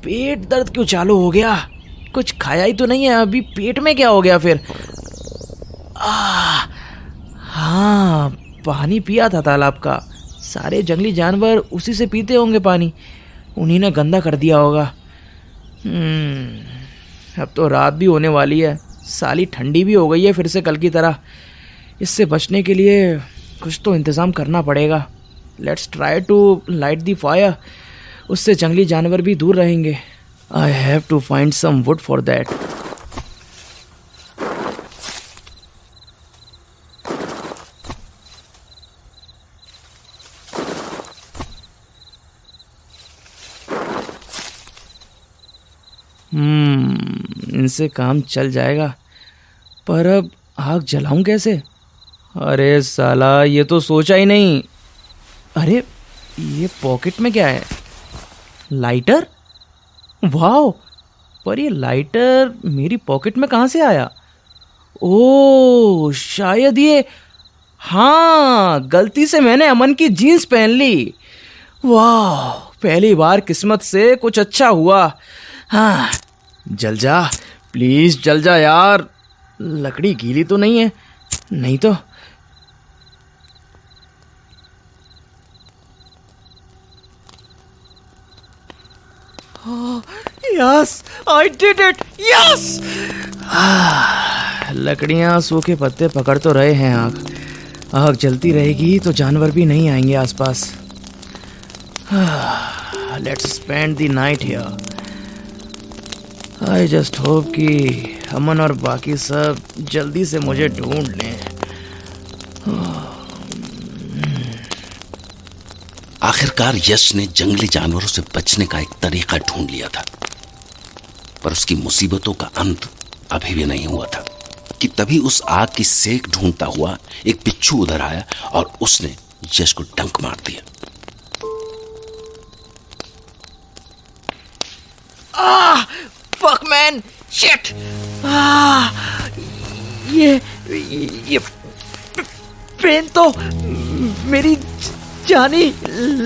पेट दर्द क्यों चालू हो गया? कुछ खाया ही तो नहीं है अभी, पेट में क्या हो गया फिर? हाँ, पानी पिया था तालाब का। सारे जंगली जानवर उसी से पीते होंगे पानी, उन्हीं ने गंदा कर दिया होगा। अब तो रात भी होने वाली है। साली ठंडी भी हो गई है फिर से कल की तरह। इससे बचने के लिए कुछ तो इंतज़ाम करना पड़ेगा। Let's try to light the fire. उससे जंगली जानवर भी दूर रहेंगे। I have to find some wood for that. इनसे काम चल जाएगा, पर अब आग जलाऊं कैसे? अरे साला, ये तो सोचा ही नहीं। अरे ये पॉकेट में क्या है? लाइटर? वाह, पर ये लाइटर मेरी पॉकेट में कहाँ से आया? ओह, शायद ये, हाँ, गलती से मैंने अमन की जीन्स पहन ली। वाह, पहली बार किस्मत से कुछ अच्छा हुआ। हाँ, जल जा प्लीज, जल जा यार। लकड़ी गीली तो नहीं है? नहीं तो yes, I did it, yes. लकड़ियां सूखे पत्ते पकड़ तो रहे हैं। आग जलती रहेगी तो जानवर भी नहीं आएंगे आसपास। Let's spend the night here. I just hope कि अमन और बाकी सब जल्दी से मुझे ढूंढ लें। आखिरकार यश ने जंगली जानवरों से बचने का एक तरीका ढूंढ लिया था, पर उसकी मुसीबतों का अंत अभी भी नहीं हुआ था कि तभी उस आग की सेक ढूंढता हुआ एक बिच्छू उधर आया और उसने यश को डंक मार दिया। Fuck man, shit. ये पेन तो मेरी जान ही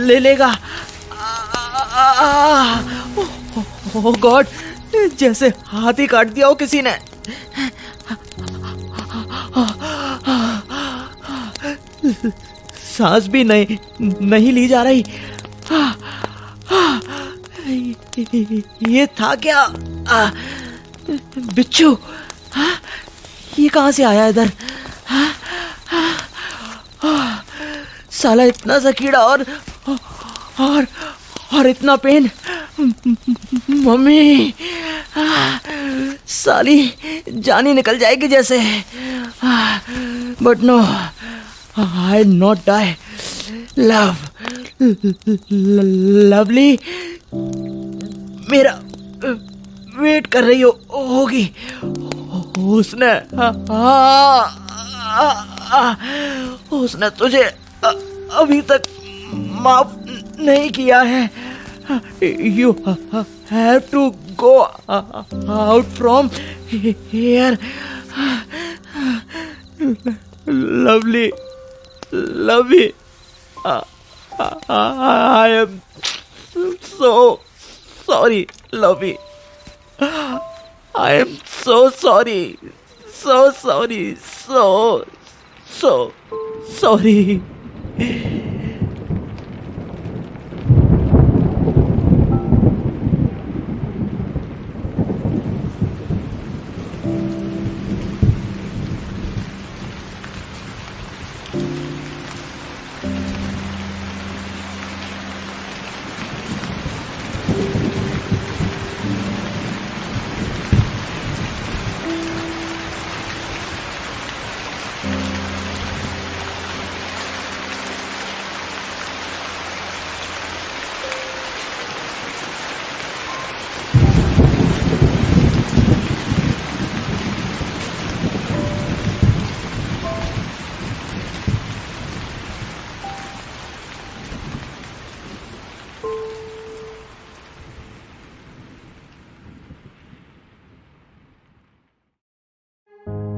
ले लेगा। ओह गॉड, जैसे हाथ ही काट दिया हो किसी ने। सांस भी नहीं ली जा रही। ये था क्या? बिच्छू, ये कहाँ से आया इधर? साला इतना सा कीड़ा और इतना पेन। मम्मी, साली जान ही निकल जाएगी जैसे। But no, I not die. Lovely मेरा वेट कर रही होगी। उसने तुझे अभी तक माफ नहीं किया है। You have to go out from here. Lovely, I am so sorry, Lovey. I am so sorry, so sorry, so sorry.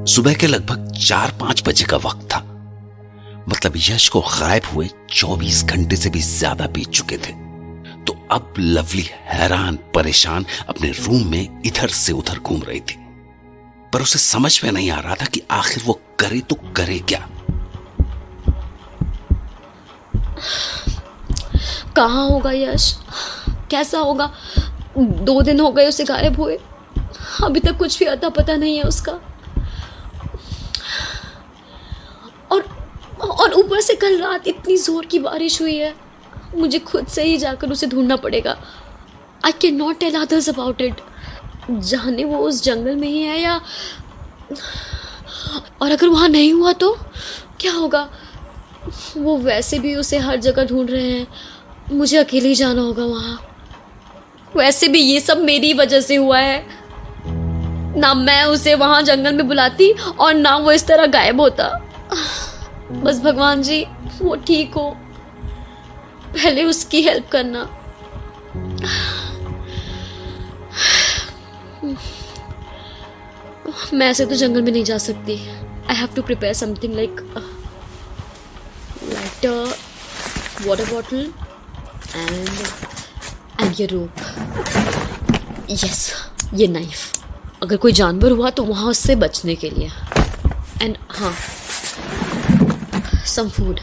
सुबह के लगभग 4-5 बजे का वक्त था। मतलब यश को गायब हुए 24 घंटे से भी ज्यादा बीत चुके थे। तो अब लवली हैरान परेशान अपने रूम में इधर से उधर घूम रही थी, पर उसे समझ में नहीं आ रहा था कि आखिर वो करे तो करे क्या। कहाँ होगा यश? कैसा होगा? 2 दिन हो गए उसे गायब हुए, अभी तक कुछ भी अता पता नहीं है उसका। और ऊपर से कल रात इतनी जोर की बारिश हुई है, मुझे खुद से ही जाकर उसे ढूंढना पड़ेगा। I can not tell others about it. जाने वो उस जंगल में ही है या, और अगर वहाँ नहीं हुआ तो क्या होगा? वो वैसे भी उसे हर जगह ढूंढ रहे हैं, मुझे अकेले ही जाना होगा वहाँ। वैसे भी ये सब मेरी वजह से हुआ है, ना मैं उसे वहाँ जंगल में बुलाती और ना वो इस तरह गायब होता। बस भगवान जी वो ठीक हो, पहले उसकी हेल्प करना। मैं ऐसे तो जंगल में नहीं जा सकती। I have to prepare something like lighter, water bottle and ये रोप। यस, ये नाइफ। अगर कोई जानवर हुआ तो वहां उससे बचने के लिए। एंड हाँ, सम फूड।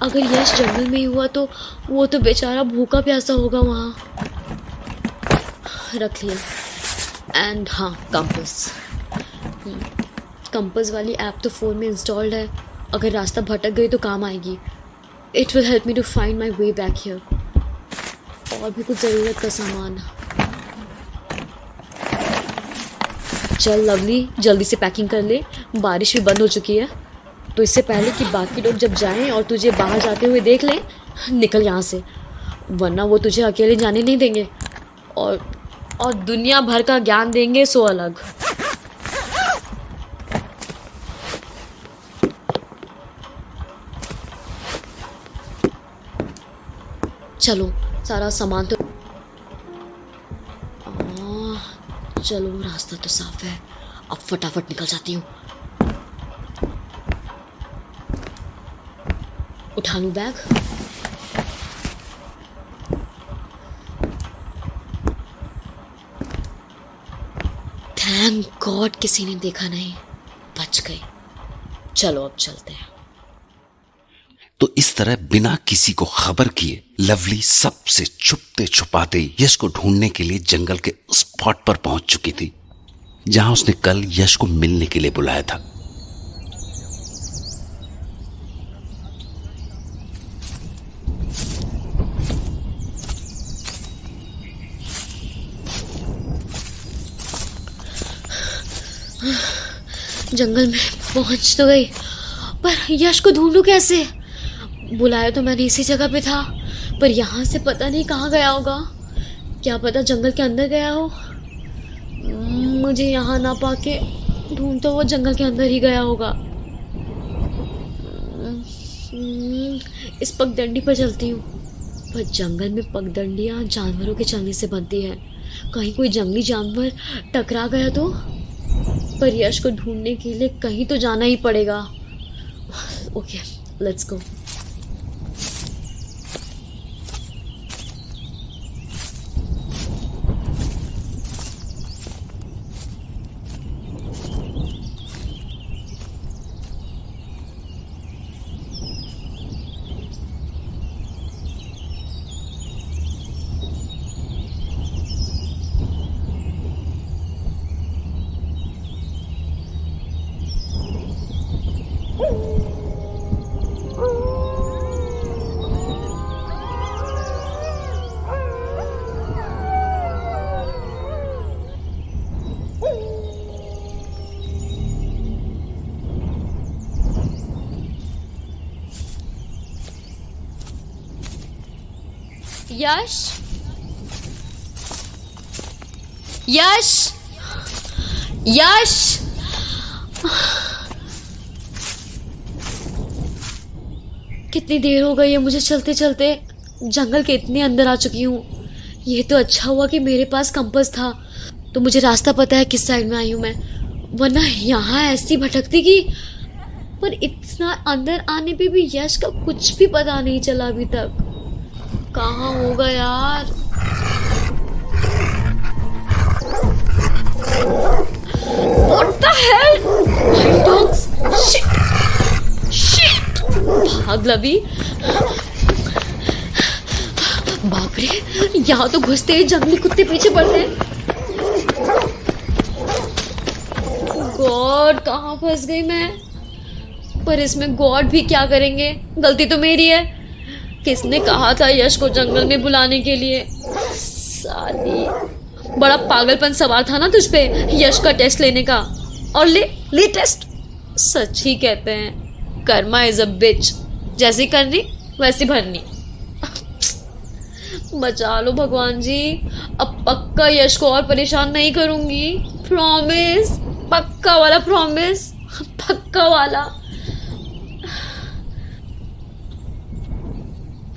अगर यश जंगल में ही हुआ तो वो तो बेचारा भूखा प्यासा होगा वहाँ। रख लिया। एंड हाँ, कंपास। कंपास वाली ऐप तो फ़ोन में इंस्टॉल्ड है, अगर रास्ता भटक गई तो काम आएगी। It will help me to find my way back here. और भी कुछ ज़रूरत का सामान। चल लवली, जल्दी से पैकिंग कर ले, बारिश भी बंद हो चुकी है। तो इससे पहले कि बाकी लोग जब जाएं और तुझे बाहर जाते हुए देख लें, निकल यहाँ से, वरना वो तुझे अकेले जाने नहीं देंगे और दुनिया भर का ज्ञान देंगे, सो अलग। चलो, सारा सामान तो चलो, रास्ता तो साफ है, अब फटाफट निकल जाती हूँ। उठा लूँ बैग। थैंक गॉड किसी ने देखा नहीं, बच गई। चलो अब चलते हैं। तो इस तरह बिना किसी को खबर किए लवली सबसे छुपते छुपाते यश को ढूंढने के लिए जंगल के स्पॉट पर पहुंच चुकी थी, जहां उसने कल यश को मिलने के लिए बुलाया था। जंगल में पहुंच तो गई, पर यश को ढूंढूं कैसे? बुलाया तो मैंने इसी जगह पे था, पर यहाँ से पता नहीं कहाँ गया होगा। क्या पता जंगल के अंदर गया हो। मुझे यहाँ ना पाके ढूंढ तो वो जंगल के अंदर ही गया होगा। इस पगडंडी पर चलती हूँ, पर जंगल में पगडंडियाँ जानवरों के चलने से बनती है। कहीं कोई जंगली जानवर टकरा गया तो? पर यश को ढूंढने के लिए कहीं तो जाना ही पड़ेगा। Okay, let's go. Yash, Yash, Yash. कितनी देर हो गई है मुझे चलते चलते, जंगल के इतने अंदर आ चुकी हूँ। ये तो अच्छा हुआ कि मेरे पास कंपास था, तो मुझे रास्ता पता है किस साइड में आई हूँ मैं, वरना यहाँ ऐसी भटकती कि। पर इतना अंदर आने पे भी यश का कुछ भी पता नहीं चला अभी तक। कहाँ होगा यार? What the hell? Wild dogs? Shit! Shit! भाग लवी। बाप रे, यहाँ तो घुसते ही जंगली कुत्ते पीछे पड़ते हैं। गॉड, कहाँ फंस गई मैं? पर इसमें गॉड भी क्या करेंगे, गलती तो मेरी है। किसने कहा था यश को जंगल में बुलाने के लिए? साली, बड़ा पागलपन सवार था ना तुझ पे यश का टेस्ट लेने का। और ले टेस्ट। सच ही कहते हैं, कर्मा इज अ बिच, जैसी करनी वैसी भरनी। बचा लो भगवान जी, अब पक्का यश को और परेशान नहीं करूंगी। प्रॉमिस, पक्का वाला प्रॉमिस, पक्का वाला।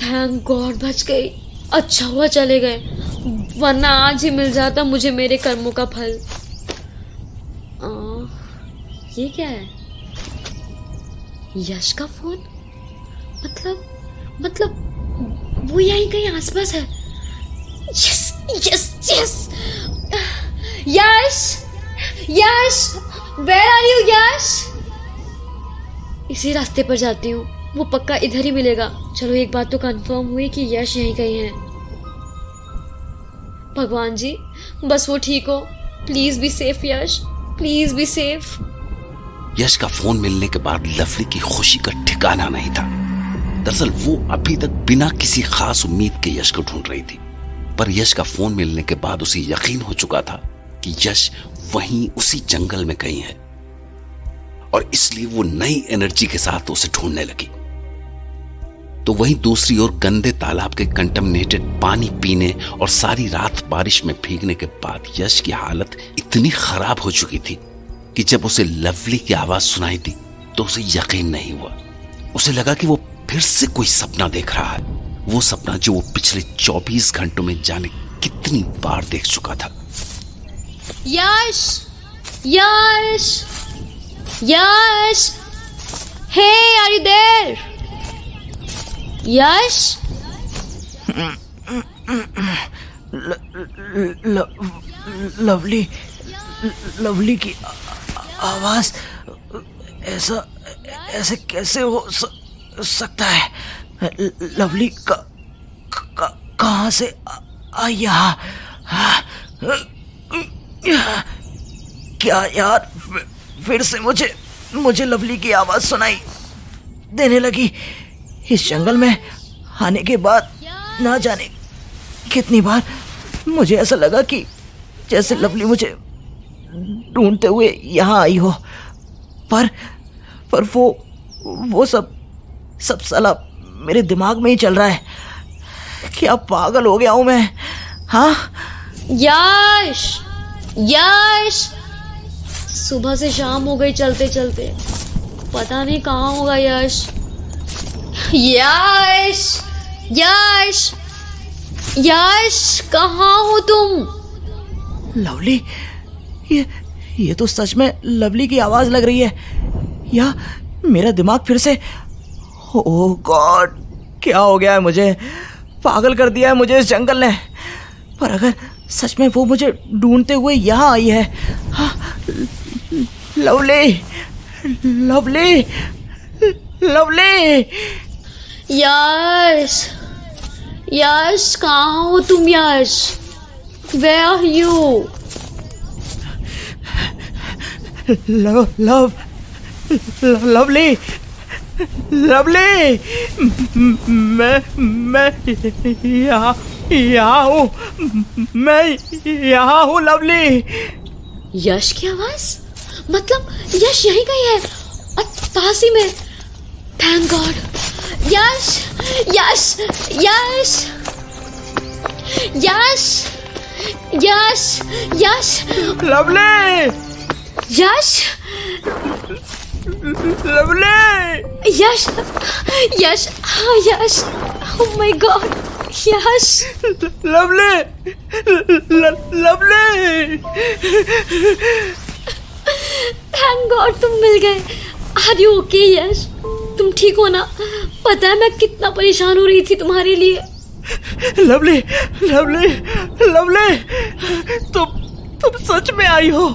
थैंक गॉड बच गई। अच्छा हुआ चले गए, वरना आज ही मिल जाता मुझे मेरे कर्मों का फल। ये क्या है? यश का फोन? मतलब वो यहीं कहीं आसपास है। Yes yes yes. Yash, Yash, where are you Yash? इसी रास्ते पर जाती हूँ, वो पक्का इधर ही मिलेगा। चलो एक बात तो कंफर्म हुई कि यश यहीं कहीं है। भगवान जी बस वो ठीक हो, please be safe Yash, please be safe. Yash का फोन मिलने के बाद लवली की खुशी का ठिकाना नहीं था। दरअसल वो अभी तक बिना किसी खास उम्मीद के यश को ढूंढ रही थी, पर यश का फोन मिलने के बाद उसे यकीन हो चुका था कि यश वहीं उसी जंगल में कहीं है, और इसलिए वो नई एनर्जी के साथ उसे ढूंढने लगी। तो वहीं दूसरी ओर गंदे तालाब के कंटामिनेटेड पानी पीने और सारी रात बारिश में भीगने के बाद यश की हालत इतनी खराब हो चुकी थी कि जब उसे लवली की आवाज सुनाई दी तो उसे यकीन नहीं हुआ। उसे लगा कि वो फिर से कोई सपना देख रहा है, वो सपना जो वो पिछले 24 घंटों में जाने कितनी बार देख चुका था। Yash, Yash, Yash, hey are you there? Yash, Lovely, Lovely की आवाज ऐसे कैसे हो सकता है? लवली कहाँ से आई यहाँ? क्या यार, फिर से मुझे लवली की आवाज सुनाई देने लगी। इस जंगल में आने के बाद ना जाने कितनी बार मुझे ऐसा लगा कि जैसे लवली मुझे ढूंढते हुए यहाँ आई हो, पर वो सब साला मेरे दिमाग में ही चल रहा है। क्या पागल हो गया हूं मैं? हाँ यश, यश, सुबह से शाम हो गई चलते चलते, पता नहीं कहाँ होगा यश। यश, यश, यश, कहाँ हो तुम? लवली, ये तो सच में लवली की आवाज लग रही है, या मेरा दिमाग फिर से। ओह गॉड, क्या हो गया है मुझे? पागल कर दिया है मुझे इस जंगल ने। पर अगर सच में वो मुझे ढूंढते हुए यहाँ आई है, हाँ, लवली, लवली, लवली। यश, यश, कहाँ हो तुम यश? Where are you? Lovely, lovely, मैं यहाँ हूँ, मैं यहाँ हूँ लवली। यश की आवाज? मतलब यश यहीं कहीं है और पास ही में। Thank God. यश, यश, यश, यश यश यश लवली यश लवली यश यश हाँ Yash oh my God Yash Lovely Lovely thank God तुम मिल गए। Are you okay Yash? तुम ठीक हो ना? पता है मैं कितना परेशान हो रही थी तुम्हारे लिए। लवली लवली लवली तुम सच में आई हो?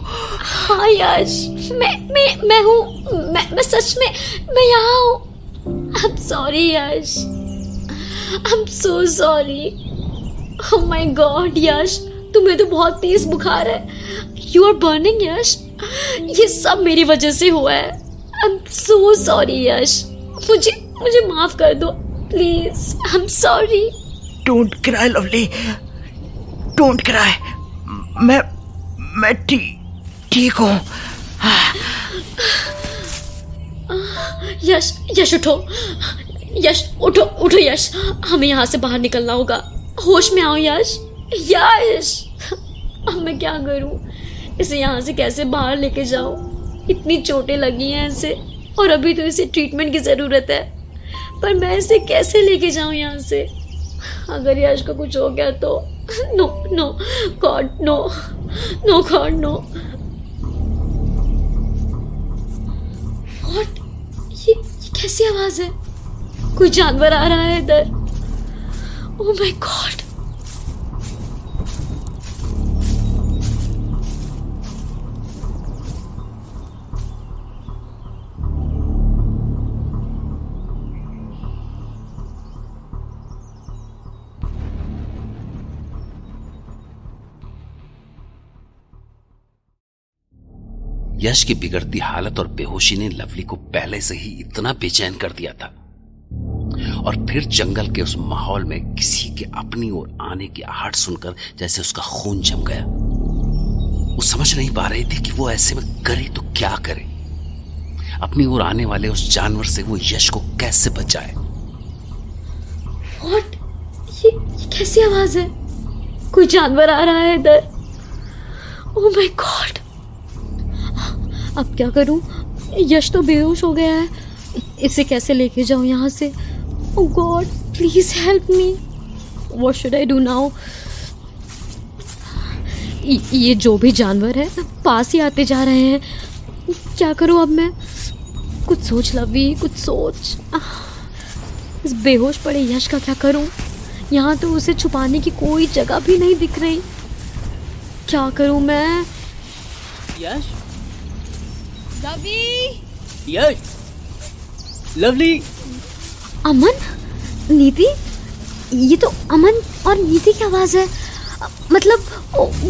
हाँ यश मैं हूँ। मैं सच में मैं यहाँ हूँ। I am sorry Yash, I am so sorry. Oh my God Yash, तुम्हें तो बहुत तेज बुखार है। You are burning Yash. ये सब मेरी वजह से हुआ है। आई एम सो सॉरी यश, मुझे माफ कर दो please. I am sorry. Don't cry lovely, don't cry. मैं ठीक हूँ। यश उठो, यश उठो यश, हमें यहाँ से बाहर निकलना होगा। होश में आओ यश। अब मैं क्या करूँ? इसे यहाँ से कैसे बाहर लेके जाऊँ? इतनी चोटें लगी हैं इसे और अभी तो इसे ट्रीटमेंट की ज़रूरत है। पर मैं इसे कैसे लेके जाऊँ यहाँ से? अगर यश को कुछ हो गया तो no god no god no. What? ये कैसी आवाज है? कोई जानवर आ रहा है इधर। ओह माय गॉड। यश की बिगड़ती हालत और बेहोशी ने लवली को पहले से ही इतना बेचैन कर दिया था, और फिर जंगल के उस माहौल में किसी के अपनी ओर आने की आहट सुनकर जैसे उसका खून जम गया। वो समझ नहीं पा रही थी कि वो ऐसे में करे तो क्या करे। अपनी ओर आने वाले उस जानवर से वो यश को कैसे बचाए। व्हाट? ये कैसी आवाज है? कोई जानवर आ रहा है इधर। ओह माय गॉड। अब क्या करूं? यश तो बेहोश हो गया है। इसे कैसे लेके जाऊं यहाँ से? Oh God please help me. What should I do now? ये जो भी जानवर है पास ही आते जा रहे हैं। क्या करूं अब मैं? कुछ सोच लवी, कुछ सोच। इस बेहोश पड़े यश का क्या करूं? यहाँ तो उसे छुपाने की कोई जगह भी नहीं दिख रही। क्या करूं मैं? यश लवली यश लवली। अमन, नीति, ये तो अमन और नीति की आवाज है। मतलब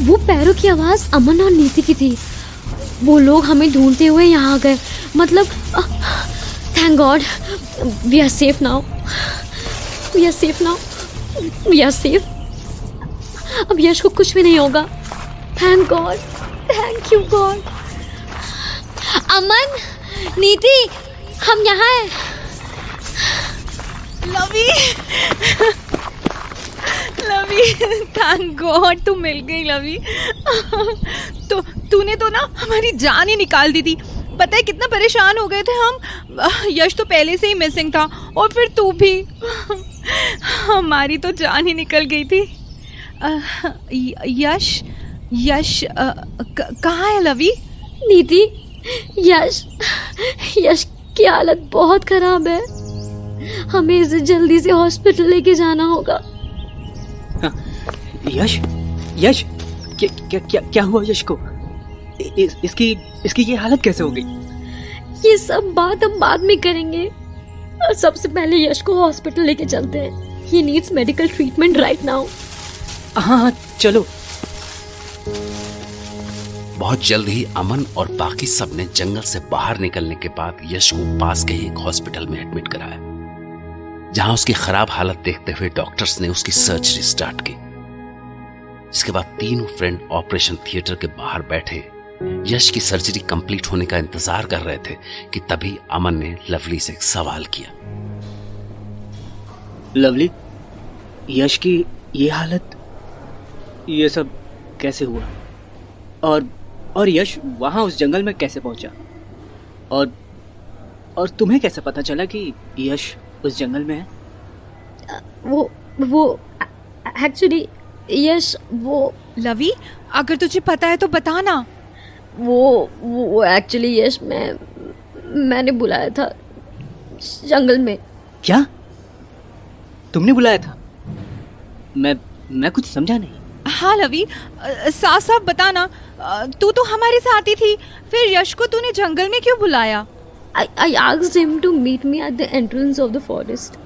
वो पैरों की आवाज अमन और नीति की थी। वो लोग हमें ढूंढते हुए यहाँ आ गए। मतलब thank God we are safe now, we are safe now, we are safe. अब यश को कुछ भी नहीं होगा। Thank God, thank you God. Aman, Niti, हम यहाँ हैं। लवी लवी थैंक गॉड तू मिल गई लवी। तो तूने तो ना हमारी जान ही निकाल दी थी। पता है कितना परेशान हो गए थे हम। यश तो पहले से ही मिसिंग था और फिर तू भी। हमारी तो जान ही निकल गई थी। यश कहाँ है लवी? नीति, यश की हालत बहुत खराब है। हमें इसे जल्दी से हॉस्पिटल लेके जाना होगा। यश क्या हुआ यश को? इसकी ये हालत कैसे हो गई? ये सब बात हम बाद में करेंगे। सबसे पहले यश को हॉस्पिटल लेके चलते हैं। He needs medical treatment right now. हाँ चलो। बहुत जल्द ही अमन और बाकी सब ने जंगल से बाहर निकलने के बाद यश को पास के ही एक हॉस्पिटल में एडमिट कराया, जहां उसकी खराब हालत देखते हुए डॉक्टर्स ने उसकी सर्जरी स्टार्ट की। इसके बाद तीनों फ्रेंड ऑपरेशन थिएटर के बाहर बैठे यश की सर्जरी कंप्लीट होने का इंतजार कर रहे थे कि तभी अमन ने लवली से एक सवाल किया। लवली, यश की ये हालत ये सब कैसे हुआ? और यश वहाँ उस जंगल में कैसे पहुंचा? और तुम्हें कैसे पता चला कि यश उस जंगल में है? वो एक्चुअली यश वो लवी, अगर तुझे पता है तो बता ना। वो एक्चुअली यश मैंने बुलाया था जंगल में। क्या? तुमने बुलाया था? मैं कुछ समझा नहीं। हाँ लवी, साफ साफ बता ना। तू तो हमारे साथ ही थी, फिर यश को तूने जंगल में क्यों बुलाया? I asked him to meet me at the entrance of the forest.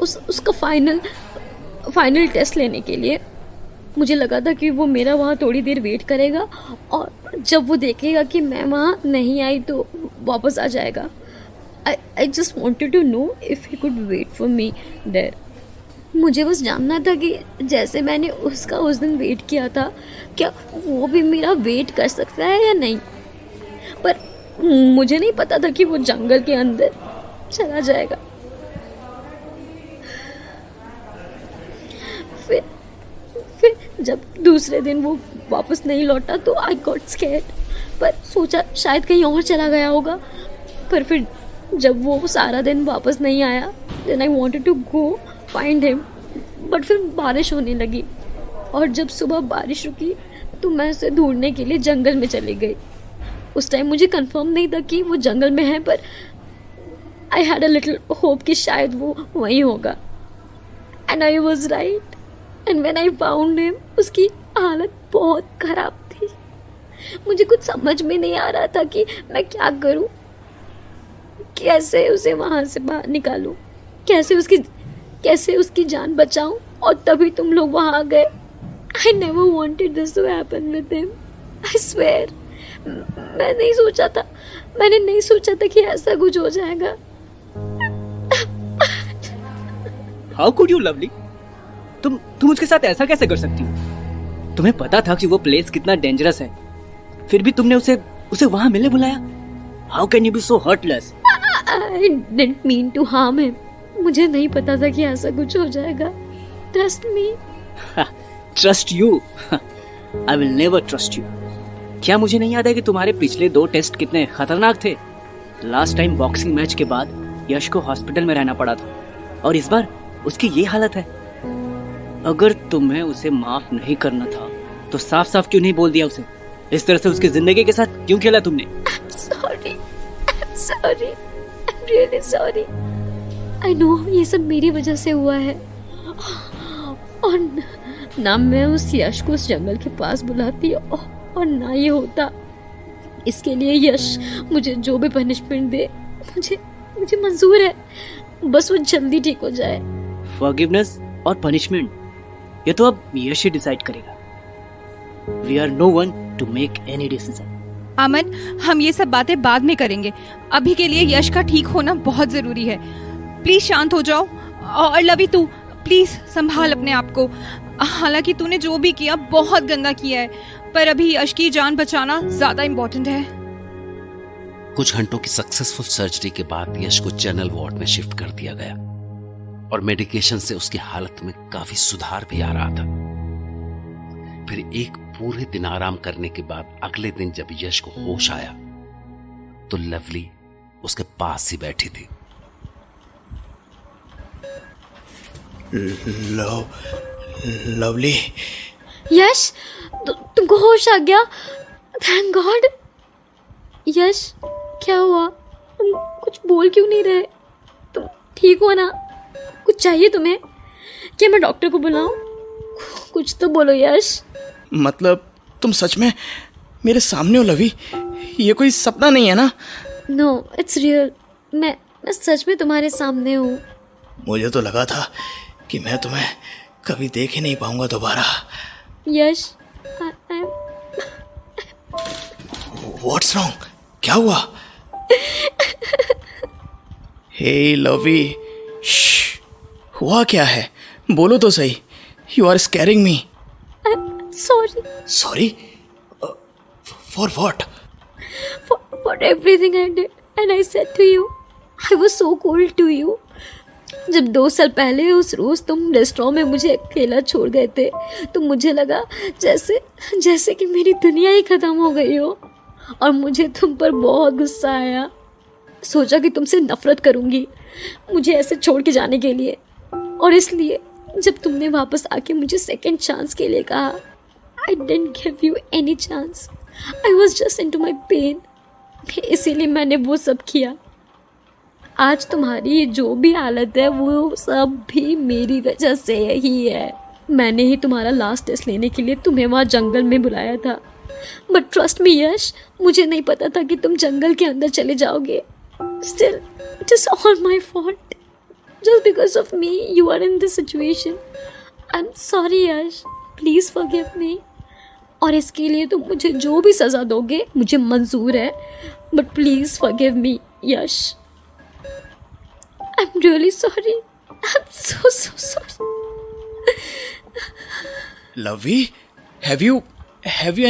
उसका फाइनल टेस्ट लेने के लिए। मुझे लगा था कि वो मेरा वहाँ थोड़ी देर वेट करेगा और जब वो देखेगा कि मैं वहाँ नहीं आई तो वापस आ जाएगा। I just wanted to know if he could wait for me there. मुझे बस जानना था कि जैसे मैंने उसका उस दिन वेट किया था, क्या वो भी मेरा वेट कर सकता है या नहीं। पर मुझे नहीं पता था कि वो जंगल के अंदर चला जाएगा। फिर जब दूसरे दिन वो वापस नहीं लौटा तो आई गॉट स्कैर्ड, पर सोचा शायद कहीं और चला गया होगा। पर फिर जब वो सारा दिन वापस नहीं आया, then I wanted to go find him, but फिर बारिश होने लगी और जब सुबह बारिश रुकी तो मैं उसे ढूंढने के लिए जंगल में चली गई। उस टाइम मुझे कंफर्म नहीं था कि वो जंगल में है, पर I had a little hope कि शायद वो वहीं होगा। And I was right. And when I found him, उसकी हालत बहुत खराब थी। मुझे कुछ समझ में नहीं आ रहा था कि मैं क्या करूं, कैसे उसे वहां से बाहर निकालूं, कैसे उसकी जान बचाऊं। और तभी तुम लोग वहां आ गए। I never wanted this to happen with him, I swear. मैंने नहीं सोचा था कि ऐसा कुछ हो जाएगा। How could you Lovely? तुम उसके साथ ऐसा कैसे कर सकती हो? तुम्हें पता था कि वो प्लेस कितना डेंजरस है, फिर भी तुमने उसे वहां मिलने बुलाया। How can you be so heartless? I didn't mean to harm him. मुझे नहीं पता था कि ऐसा कुछ हो जाएगा। Trust me. Trust you? I will never trust you. क्या मुझे नहीं याद है कि तुम्हारे पिछले 2 टेस्ट कितने खतरनाक थे? लास्ट टाइम बॉक्सिंग मैच के बाद यश को हॉस्पिटल में रहना पड़ा था और इस बार उसकी ये हालत है। अगर तुम्हें उसे माफ नहीं करना था तो साफ साफ क्यों नहीं बोल दिया उसे? इस तरह से उसकी जिंदगी के साथ क्यों खेला तुमने? I'm really sorry. I know ये सब मेरी वजह से हुआ है और ना मैं उस यश को उस जंगल के पास बुलाती और ना ये होता। इसके लिए यश मुझे जो भी पनिशमेंट दे मुझे मंजूर है, बस वो जल्दी ठीक हो जाए। फॉरगिवनेस और पनिशमेंट ये तो अब यश ही डिसाइड करेगा। We are no one to make any decision. अमन, हम ये सब बातें बाद में करेंगे। अभी के लिए यश का ठीक होना बहुत जरूरी है। प्लीज शांत हो जाओ। और लवी, तू प्लीज संभाल अपने आप को। हालांकि तूने जो भी किया बहुत गंदा किया है, पर अभी यश की जान बचाना ज्यादा इम्पोर्टेंट है। कुछ घंटों की सक्सेसफुल सर्जरी के बाद यश को जनरल वार्ड में शिफ्ट कर दिया गया और मेडिकेशन से उसकी हालत में काफी सुधार भी आ रहा था। फिर एक पूरे दिन आराम करने के बाद अगले दिन जब यश को होश आया तो लवली उसके पास ही बैठी थी। लवली। यश, तुमको होश आ गया? Thank God. यश, क्या हुआ? तुम कुछ बोल क्यों नहीं रहे? तुम ठीक हो ना? कुछ चाहिए तुम्हें? क्या मैं डॉक्टर को बुलाऊं? कुछ तो बोलो यश। मतलब तुम सच में मेरे सामने हो लवी? ये कोई सपना नहीं है ना? No, it's real. मैं सच में तुम्हारे सामने हूँ। मुझे तो लगा था कि मैं तुम्हें कभी देख ही नहीं पाऊंगा दोबारा। यश, व्हाट्स रॉन्ग? क्या हुआ? हे लवी, हुआ क्या है? बोलो तो सही। You are scaring me. Sorry. Sorry? For what? For everything I did and I said to you. I was so cold to you. जब 2 साल पहले उस रोज तुम रेस्टोरेंट में मुझे अकेला छोड़ गए थे तो मुझे लगा जैसे कि मेरी दुनिया ही खत्म हो गई हो, और मुझे तुम पर बहुत गुस्सा आया। सोचा कि तुमसे नफरत करूंगी मुझे ऐसे छोड़ के जाने के लिए, और इसलिए जब तुमने वापस आके मुझे सेकंड चांस के लिए कहा, I didn't give you any chance, I was just into my pain. इसीलिए मैंने वो सब किया। आज तुम्हारी जो भी हालत है वो सब भी मेरी वजह से ही है। मैंने ही तुम्हारा लास्ट टेस्ट लेने के लिए तुम्हें वहाँ जंगल में बुलाया था, बट ट्रस्ट मी यश, मुझे नहीं पता था कि तुम जंगल के अंदर चले जाओगे। Still it is all my fault, just because of me you are in this situation. I am sorry Yash, please forgive me. और इसके लिए तुम मुझे जो भी सजा दोगे मुझे मंजूर है, but please forgive me Yash. I'm really sorry. I'm so sorry. Lovey, have you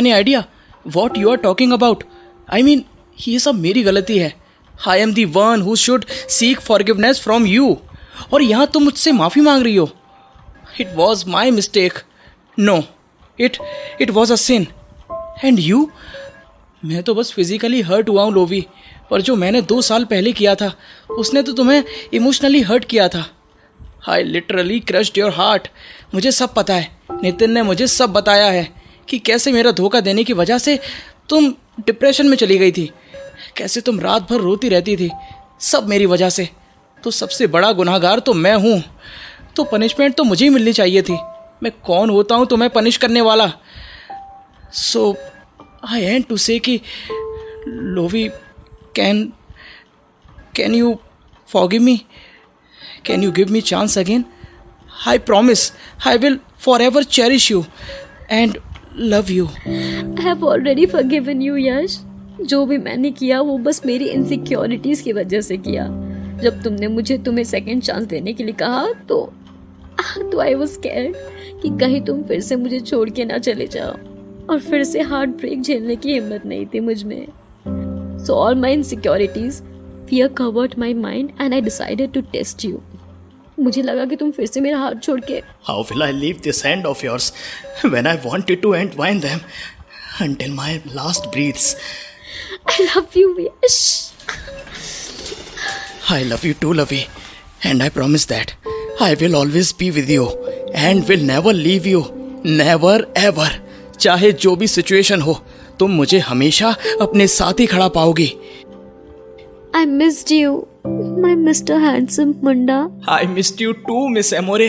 any idea what you are talking about? I mean, ये सब मेरी गलती है. I am the one who should seek forgiveness from you. और यहाँ तुम मुझसे माफी मांग रही हो. It was my mistake. No, it was a sin. And you? मैं तो बस फिजिकली हर्ट हुआ हूँ लोवी, पर जो मैंने 2 साल पहले किया था उसने तो तुम्हें इमोशनली हर्ट किया था. I literally crushed your heart. मुझे सब पता है, नितिन ने मुझे सब बताया है कि कैसे मेरा धोखा देने की वजह से तुम डिप्रेशन में चली गई थी, कैसे तुम रात भर रोती रहती थी, सब मेरी वजह से. तो सबसे बड़ा गुनहगार तो मैं हूँ, तो पनिशमेंट तो मुझे ही मिलनी चाहिए थी. मैं कौन होता हूँ तुम्हें पनिश करने वाला? सो आई एंड टू से कि Loewi, Can you forgive me? Can you give me chance again? I promise I will forever cherish you and love you. I have already forgiven you Yash. जो भी मैंने किया वो बस मेरी इनसिक्योरिटीज की वजह से किया. जब तुमने मुझे तुम्हें सेकंड चांस देने के लिए कहा तो I was scared कि कहीं तुम फिर से मुझे छोड़ के ना चले जाओ, और फिर से हार्ट ब्रेक झेलने की हिम्मत नहीं थी मुझ में. So all my insecurities, fear covered my mind and I decided to test you. मुझे लगा कि तुम फिर से मेरा हाथ छोड़ के. How will I leave this hand of yours when I wanted to entwine them until my last breaths? I love you, Yash. I love you too, Lovey, and I promise that I will always be with you and will never leave you, never ever. चाहे जो भी सिचुएशन हो, तुम मुझे हमेशा अपने साथ ही खड़ा पाओगी. I missed you, my Mr. Handsome Munda. I missed you too, Miss Amore.